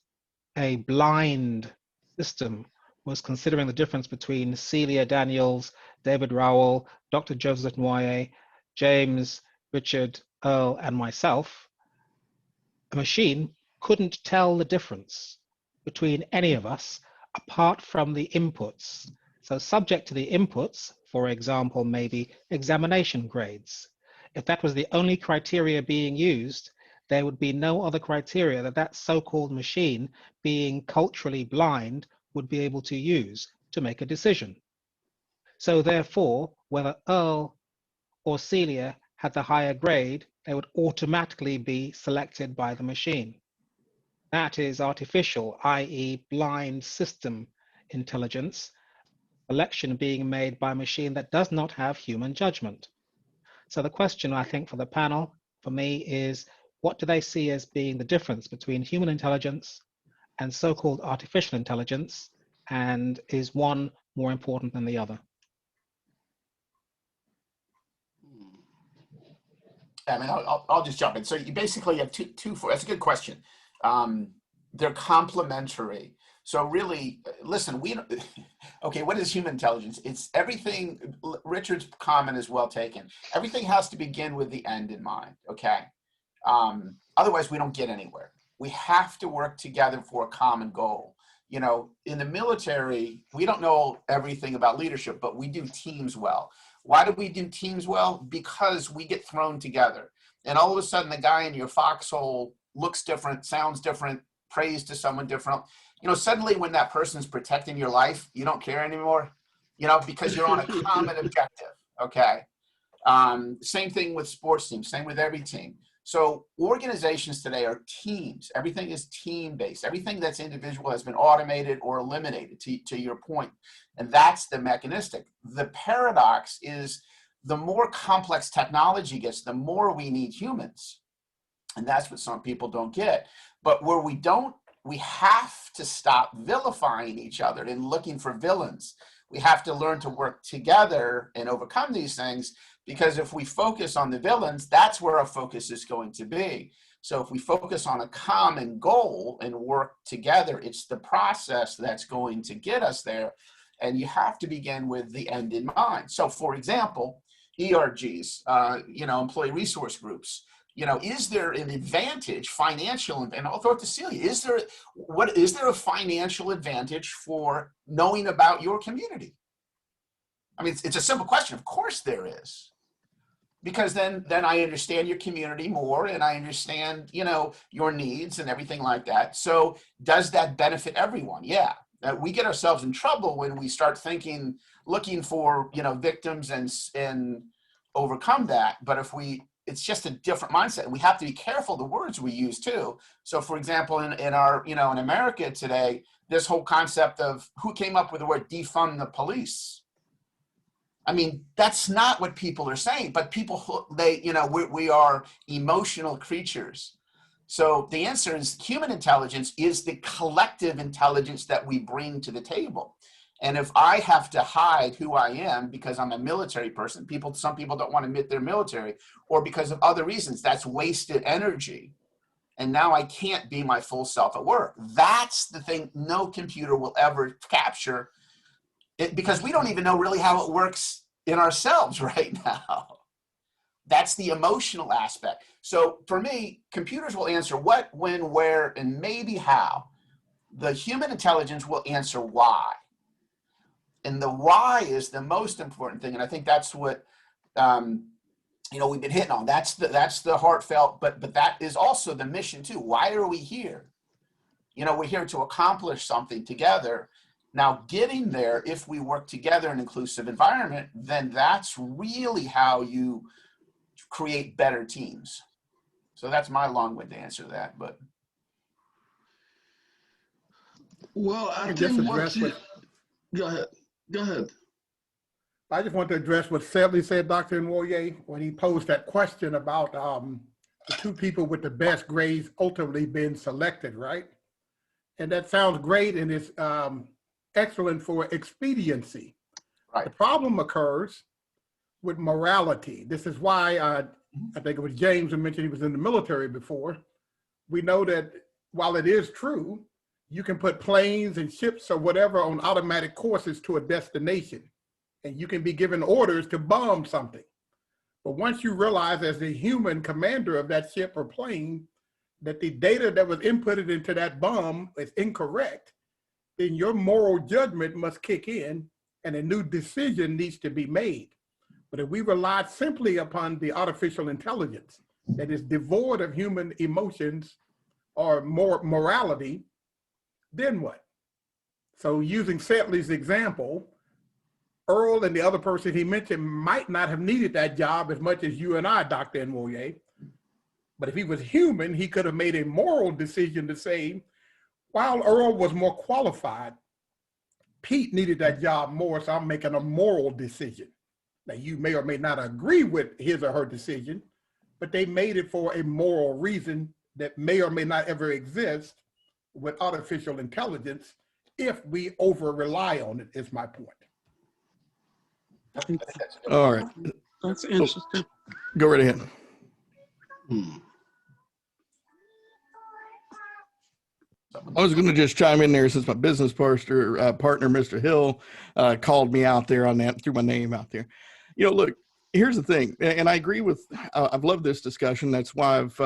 a blind system was considering the difference between Celia Daniels, David Rowell, Dr. Joseph Nwoye, James, Richard, Earl, and myself, a machine couldn't tell the difference between any of us apart from the inputs. So subject to the inputs, for example, maybe examination grades. If that was the only criteria being used, there would be no other criteria that so-called machine, being culturally blind, would be able to use to make a decision. So therefore, whether Earl or Celia had the higher grade, they would automatically be selected by the machine. That is artificial, i.e. blind system intelligence, selection being made by a machine that does not have human judgment. So the question, I think, for the panel, for me, is what do they see as being the difference between human intelligence and so-called artificial intelligence, and is one more important than the other? I mean, I'll just jump in. So you basically have that's a good question. They're complementary. So really, listen, okay, what is human intelligence? It's everything, Richard's comment is well taken. Everything has to begin with the end in mind, okay? Otherwise, we don't get anywhere. We have to work together for a common goal. You know, in the military, we don't know everything about leadership, but we do teams well. Why do we do teams well? Because we get thrown together. And all of a sudden, the guy in your foxhole looks different, sounds different, prays to someone different. You know, suddenly when that person's protecting your life, you don't care anymore, you know, because you're on a common objective, okay? Same thing with sports teams, same with every team. So organizations today are teams. Everything is team-based. Everything that's individual has been automated or eliminated, to your point. And that's the mechanistic. The paradox is the more complex technology gets, the more we need humans. And that's what some people don't get. But where we don't, we have to stop vilifying each other and looking for villains. We have to learn to work together and overcome these things, because if we focus on the villains, that's where our focus is going to be. So if we focus on a common goal and work together, it's the process that's going to get us there. And you have to begin with the end in mind. So for example, ERGs, you know, employee resource groups, you know, is there an advantage, financial, and I'll throw it to Celia, is there a financial advantage for knowing about your community? I mean, it's a simple question. Of course there is. Because then I understand your community more, and I understand, you know, your needs and everything like that. So does that benefit everyone? Yeah. We get ourselves in trouble when we start thinking, looking for, you know, victims and overcome that. But it's just a different mindset. And we have to be careful the words we use too. So for example, in our, you know, in America today, this whole concept of who came up with the word defund the police. I mean, that's not what people are saying, but people, you know, we are emotional creatures. So the answer is human intelligence is the collective intelligence that we bring to the table. And if I have to hide who I am because I'm a military person, some people don't want to admit they're military, or because of other reasons, that's wasted energy. And now I can't be my full self at work. That's the thing no computer will ever capture, because we don't even know really how it works in ourselves right now. That's the emotional aspect. So for me, computers will answer what, when, where, and maybe how. The human intelligence will answer why. And the why is the most important thing. And I think that's what, you know, we've been hitting on. That's the heartfelt, but that is also the mission too. Why are we here? You know, we're here to accomplish something together. Now, getting there, if we work together in an inclusive environment, then that's really how you create better teams. So that's my long-winded answer to that. But well, I just think address go ahead. Go ahead. I just want to address what Sedley said, Dr. Nwoye, when he posed that question about the two people with the best grades ultimately being selected, right? And that sounds great, and it's excellent for expediency. right. The problem occurs with morality. This is why I think it was James who mentioned he was in the military before. We know that while it is true, you can put planes and ships or whatever on automatic courses to a destination, and you can be given orders to bomb something. But once you realize as the human commander of that ship or plane that the data that was inputted into that bomb is incorrect, then your moral judgment must kick in and a new decision needs to be made. But if we rely simply upon the artificial intelligence that is devoid of human emotions or morality, then what? So using Sedley's example, Earl and the other person he mentioned might not have needed that job as much as you and I, Dr. Nwoye. But if he was human, he could have made a moral decision to say, while Earl was more qualified, Pete needed that job more, so I'm making a moral decision. Now, you may or may not agree with his or her decision, but they made it for a moral reason that may or may not ever exist with artificial intelligence if we over-rely on it, is my point. All right. That's interesting. Go right ahead. I was going to just chime in there since my business partner, Mr. Hill, called me out there on that, threw my name out there. You know, look, here's the thing, and I agree with, I've loved this discussion. That's why I've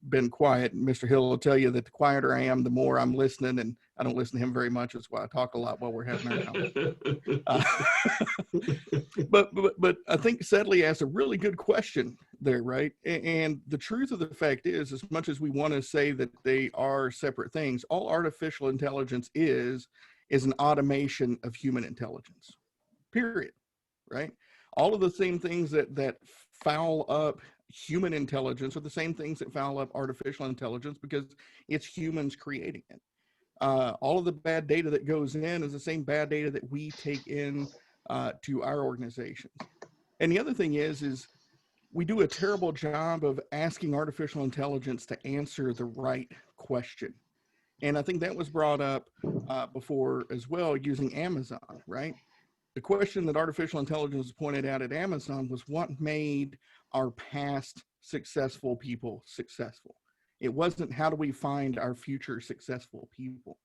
been quiet. Mr. Hill will tell you that the quieter I am, the more I'm listening, and I don't listen to him very much. That's why I talk a lot while we're having our conversation. But I think Sedley asked a really good question there, right? And the truth of the fact is, as much as we want to say that they are separate things, all artificial intelligence is an automation of human intelligence, period, right? All of the same things that foul up human intelligence are the same things that foul up artificial intelligence because it's humans creating it. All of the bad data that goes in is the same bad data that we take in to our organizations. And the other thing is we do a terrible job of asking artificial intelligence to answer the right question. And I think that was brought up before as well, using Amazon, right? The question that artificial intelligence pointed out at Amazon was what made our past successful people successful. It wasn't how do we find our future successful people.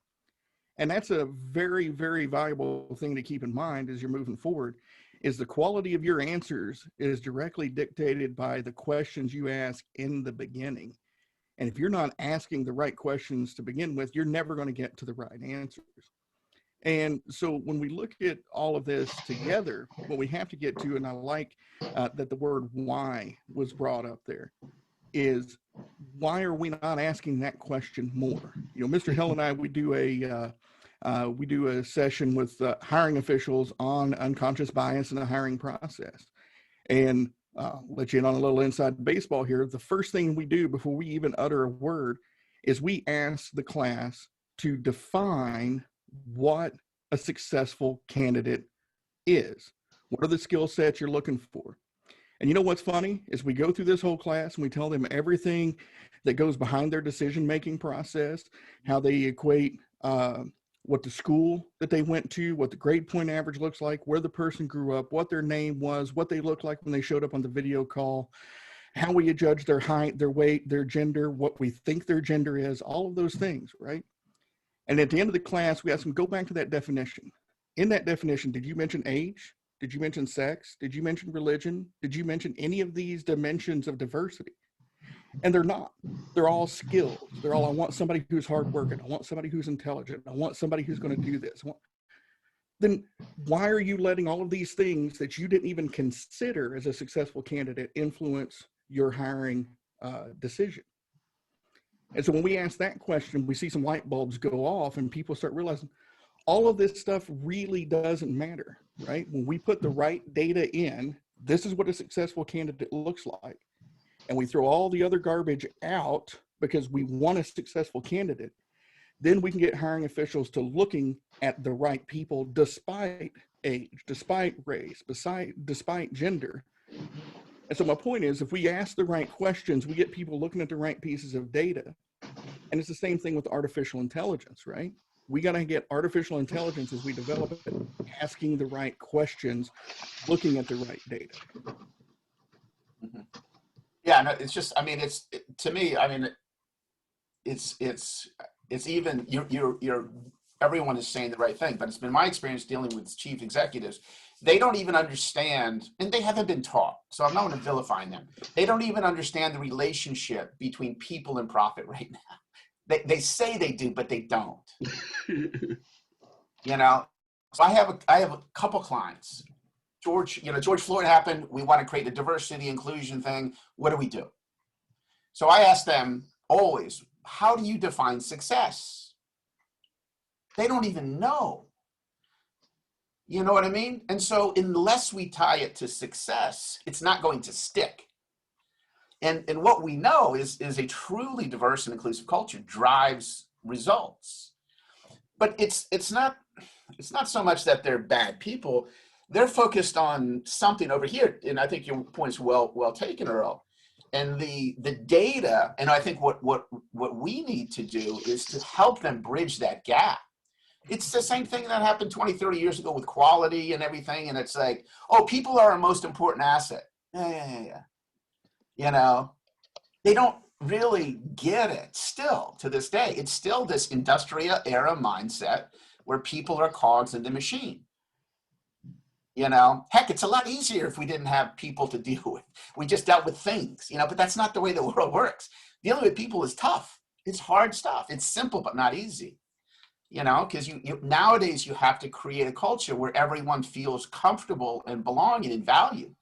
And that's a very, very valuable thing to keep in mind as you're moving forward, is the quality of your answers is directly dictated by the questions you ask in the beginning. And if you're not asking the right questions to begin with, you're never going to get to the right answers. And so when we look at all of this together, what we have to get to, and I like that the word why was brought up there, is why are we not asking that question more? You know, Mr. Hill and I, we do a session with hiring officials on unconscious bias in the hiring process. And let you in on a little inside baseball here. The first thing we do before we even utter a word is we ask the class to define what a successful candidate is. What are the skill sets you're looking for? And you know what's funny is we go through this whole class and we tell them everything that goes behind their decision-making process, how they equate what the school that they went to, what the grade point average looks like, where the person grew up, what their name was, what they looked like when they showed up on the video call, how we judge their height, their weight, their gender, what we think their gender is, all of those things, right? And at the end of the class, we ask them, go back to that definition. In that definition, did you mention age? Did you mention sex? Did you mention religion? Did you mention any of these dimensions of diversity? And they're not. They're all skills. They're all, I want somebody who's hardworking. I want somebody who's intelligent. I want somebody who's going to do this. Then why are you letting all of these things that you didn't even consider as a successful candidate influence your hiring decision? And so when we ask that question, we see some light bulbs go off and people start realizing all of this stuff really doesn't matter, right? When we put the right data in, this is what a successful candidate looks like. And we throw all the other garbage out because we want a successful candidate. Then we can get hiring officials to looking at the right people despite age, despite race, despite gender. And so my point is, if we ask the right questions, we get people looking at the right pieces of data. And it's the same thing with artificial intelligence, right? We got to get artificial intelligence as we develop it, asking the right questions, looking at the right data. Mm-hmm. Yeah, no, it's just, I mean, to me, I mean, it's even, you're everyone is saying the right thing, but it's been my experience dealing with chief executives. They don't even understand, and they haven't been taught, so I'm not going to vilify them. They don't even understand the relationship between people and profit right now. They say they do, but they don't. You know, so I have a couple clients. George Floyd happened. We want to create a diversity inclusion thing. What do we do? So I ask them always, how do you define success? They don't even know. You know what I mean? And so unless we tie it to success, it's not going to stick. And what we know is a truly diverse and inclusive culture drives results. But it's not so much that they're bad people. They're focused on something over here. And I think your point is well taken, Earl. And the data, and I think what we need to do is to help them bridge that gap. It's the same thing that happened 20, 30 years ago with quality and everything. And it's like, oh, people are our most important asset. Yeah. You know, they don't really get it still to this day. It's still this industrial era mindset where people are cogs in the machine. You know, heck, it's a lot easier if we didn't have people to deal with. We just dealt with things, you know, but that's not the way the world works. Dealing with people is tough. It's hard stuff. It's simple, but not easy. You know, because nowadays you have to create a culture where everyone feels comfortable and belonging and valued.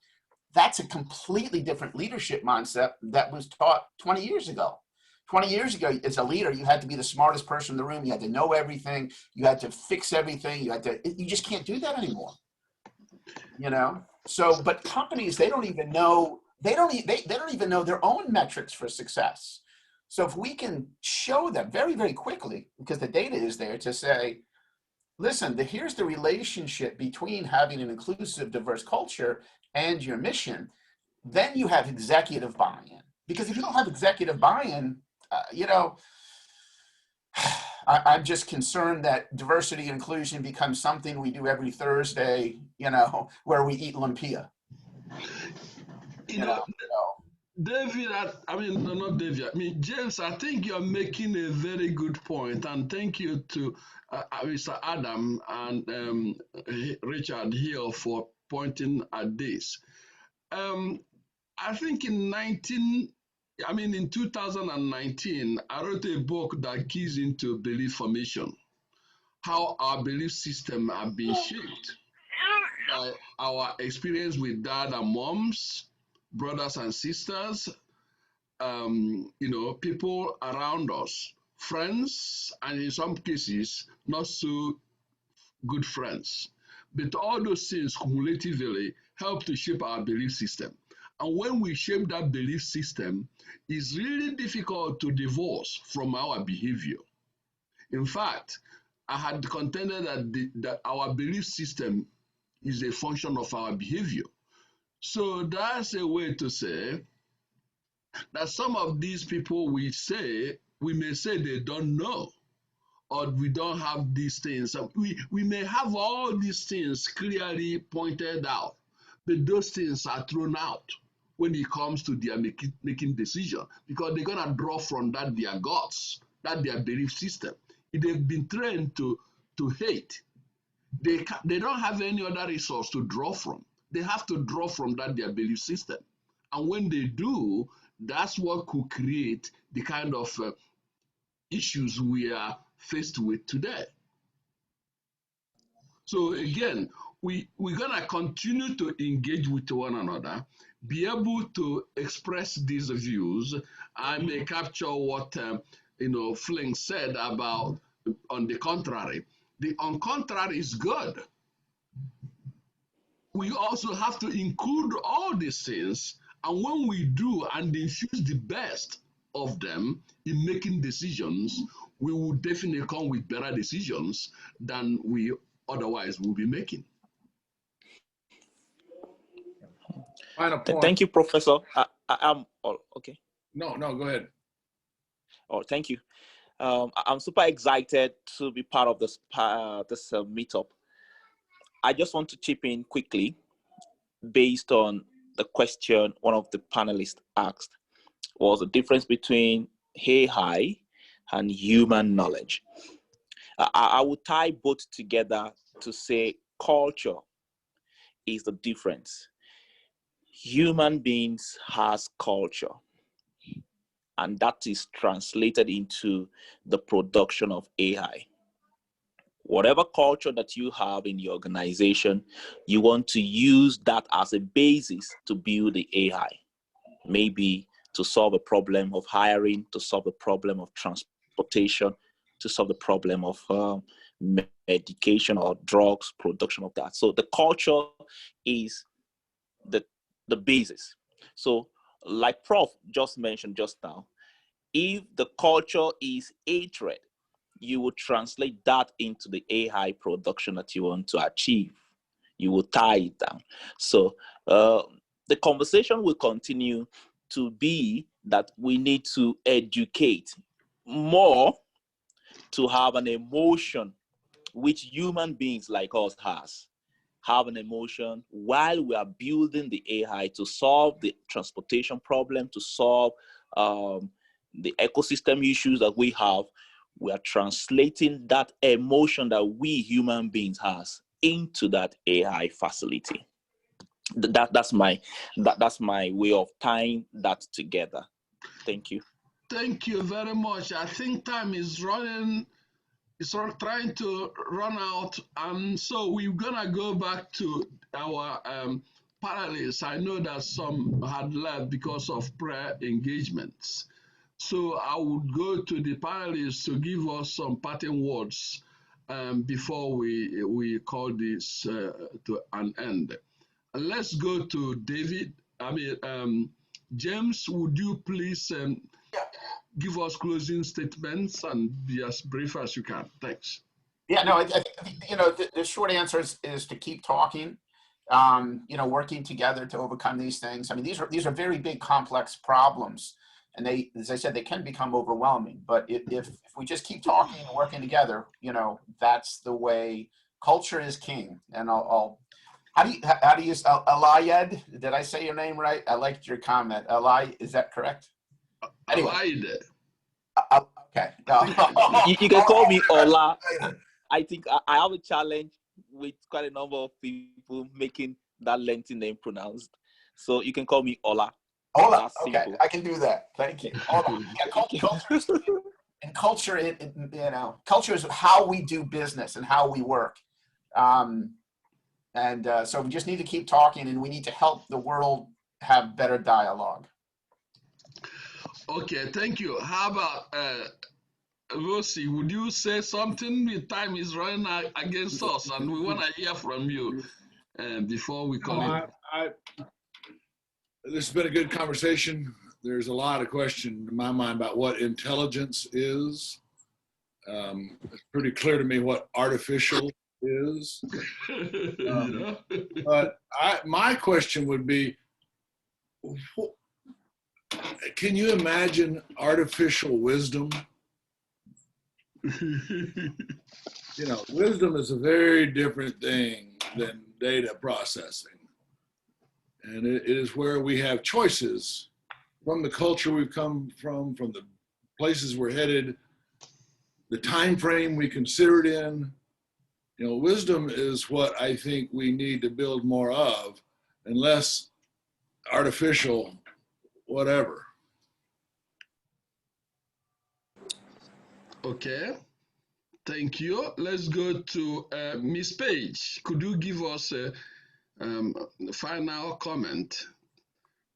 That's a completely different leadership mindset that was taught 20 years ago. 20 years ago, as a leader, you had to be the smartest person in the room. You had to know everything. You had to fix everything. You just can't do that anymore. You know? So, but companies, they don't even know their own metrics for success. So if we can show them very, very quickly, because the data is there to say, listen, here's the relationship between having an inclusive, diverse culture and your mission, then you have executive buy-in. Because if you don't have executive buy-in, you know, I'm just concerned that diversity and inclusion becomes something we do every Thursday, you know, where we eat lumpia. You know, David, not David. James, I think you're making a very good point, and thank you to Mr. Adam and Richard Hill for pointing at this. I think in 2019, I wrote a book that keys into belief formation, how our belief system are being shaped by our experience with dad and moms, brothers and sisters, you know, people around us, friends, and in some cases, not so good friends. But all those things cumulatively help to shape our belief system. And when we shape that belief system, it's really difficult to divorce from our behavior. In fact, I had contended that our belief system is a function of our behavior. So that's a way to say that some of these people we may say they don't know, or we don't have these things. We may have all these things clearly pointed out, but those things are thrown out when it comes to their making decision, because they're gonna draw from that their guts, that their belief system. If they've been trained to hate, they don't have any other resource to draw from. They have to draw from that their belief system, and when they do, that's what could create the kind of issues we are faced with today. So again, we're gonna continue to engage with one another, be able to express these views. I may capture what Flink said about on the contrary. The on contrary is good. We also have to include all these things, and when we do and infuse the best of them in making decisions, we will definitely come with better decisions than we otherwise will be making. Final point. Thank you, Professor. I'm okay. No, go ahead. Oh, thank you. I'm super excited to be part of this meetup. I just want to chip in quickly based on the question one of the panelists asked, was the difference between AI and human knowledge. I would tie both together to say culture is the difference. Human beings has culture, and that is translated into the production of AI. Whatever culture that you have in your organization, you want to use that as a basis to build the AI. Maybe to solve a problem of hiring, to solve a problem of transportation, to solve the problem of medication or drugs, production of that. So the culture is the basis. So like Prof just mentioned just now, if the culture is hatred, you will translate that into the AI production that you want to achieve. You will tie it down. So the conversation will continue to be that we need to educate more to have an emotion which human beings like us have an emotion while we are building the AI to solve the transportation problem, to solve the ecosystem issues that we have. We are translating that emotion that we human beings has into that AI facility. That's my way of tying that together. Thank you. Thank you very much. I think time is running. It's trying to run out, and so we're gonna go back to our panelists. I know that some had left because of prayer engagements. So I would go to the panelists to give us some parting words before we call this to an end. Let's go to David. James, would you please give us closing statements and be as brief as you can? Thanks. Yeah, no, I think, the short answer is to keep talking, working together to overcome these things. I mean, these are very big, complex problems. And they, as I said, they can become overwhelming. But if we just keep talking and working together, that's the way. Culture is king. And how do you Elayed? Did I say your name right? I liked your comment. Eli, is that correct? Anyway. Okay. You can call me Ola. I think I have a challenge with quite a number of people making that lengthy name pronounced. So you can call me Ola. Ola. Okay, I can do that. Thank you. Ola. Yeah, and culture, culture is how we do business and how we work. So we just need to keep talking, and we need to help the world have better dialogue. Okay, thank you. How about Rosie? Would you say something? The time is running against us, and we want to hear from you before we call it. This has been a good conversation. There's a lot of questions in my mind about what intelligence is. It's pretty clear to me what artificial is. But my question would be, can you imagine artificial wisdom? Wisdom is a very different thing than data processing. And it is where we have choices from the culture we've come from the places we're headed, the time frame we consider it in. Wisdom is what I think we need to build more of, and less artificial whatever. Okay, thank you. Let's go to Miss Page. Could you give us a final comment?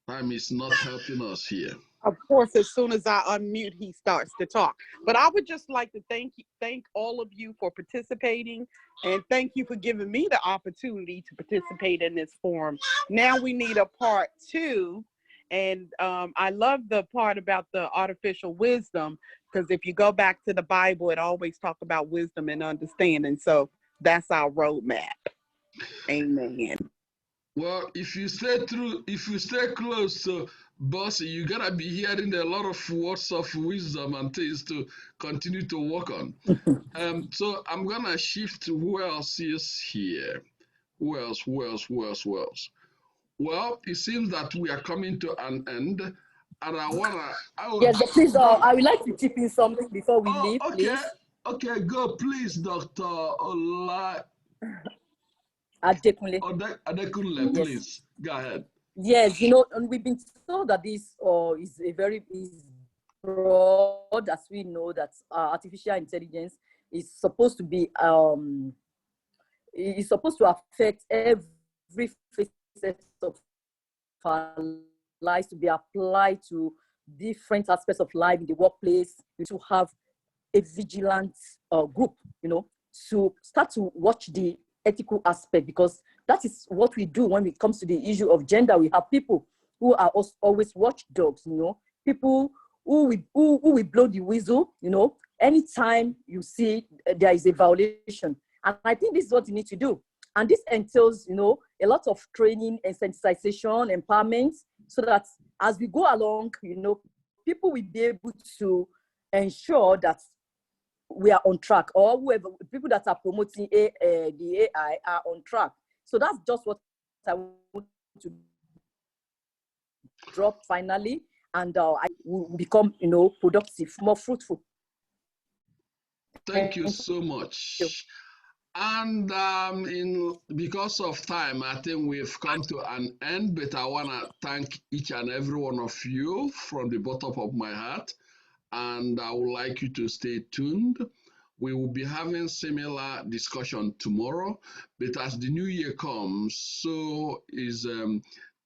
Time is not helping us here. Of course, as soon as I unmute, he starts to talk. But I would just like to thank all of you for participating, and thank you for giving me the opportunity to participate in this forum. Now we need a part 2, and I love the part about the artificial wisdom, because if you go back to the Bible, it always talks about wisdom and understanding. So that's our roadmap. Amen. Well, if you stay close to Bossy, you're gonna be hearing a lot of words of wisdom and things to continue to work on. So I'm gonna shift to who else is here. Who else? Well, it seems that we are coming to an end, and yes, but please, I would like to chip in something before we leave, okay. please. Okay, go, please, Dr. Ola. Adekunle. Adekunle, please, go ahead. Yes, and we've been told that this is broad, as we know that artificial intelligence is supposed to be is supposed to affect every facet of our lives, to be applied to different aspects of life in the workplace. We should have a vigilant group, to start to watch the ethical aspect, because that is what we do when it comes to the issue of gender. We have people who are always watchdogs, people who will blow the whistle, anytime you see there is a violation. And I think this is what you need to do. And this entails, a lot of training and sensitization, empowerment, so that as we go along, people will be able to ensure that we are on track, or whoever people that are promoting the AI are on track. So that's just what I want to drop finally, and I will become, productive, more fruitful. Thank you so much. And because of time, I think we've come to an end, but I want to thank each and every one of you from the bottom of my heart. And I would like you to stay tuned. We will be having similar discussion tomorrow, but as the new year comes, so is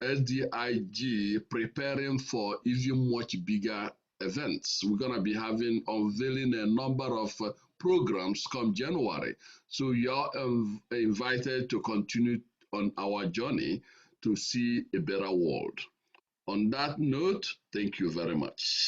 SDIG preparing for even much bigger events. We're going to be unveiling a number of programs come January. So you're invited to continue on our journey to see a better world. On that note, thank you very much.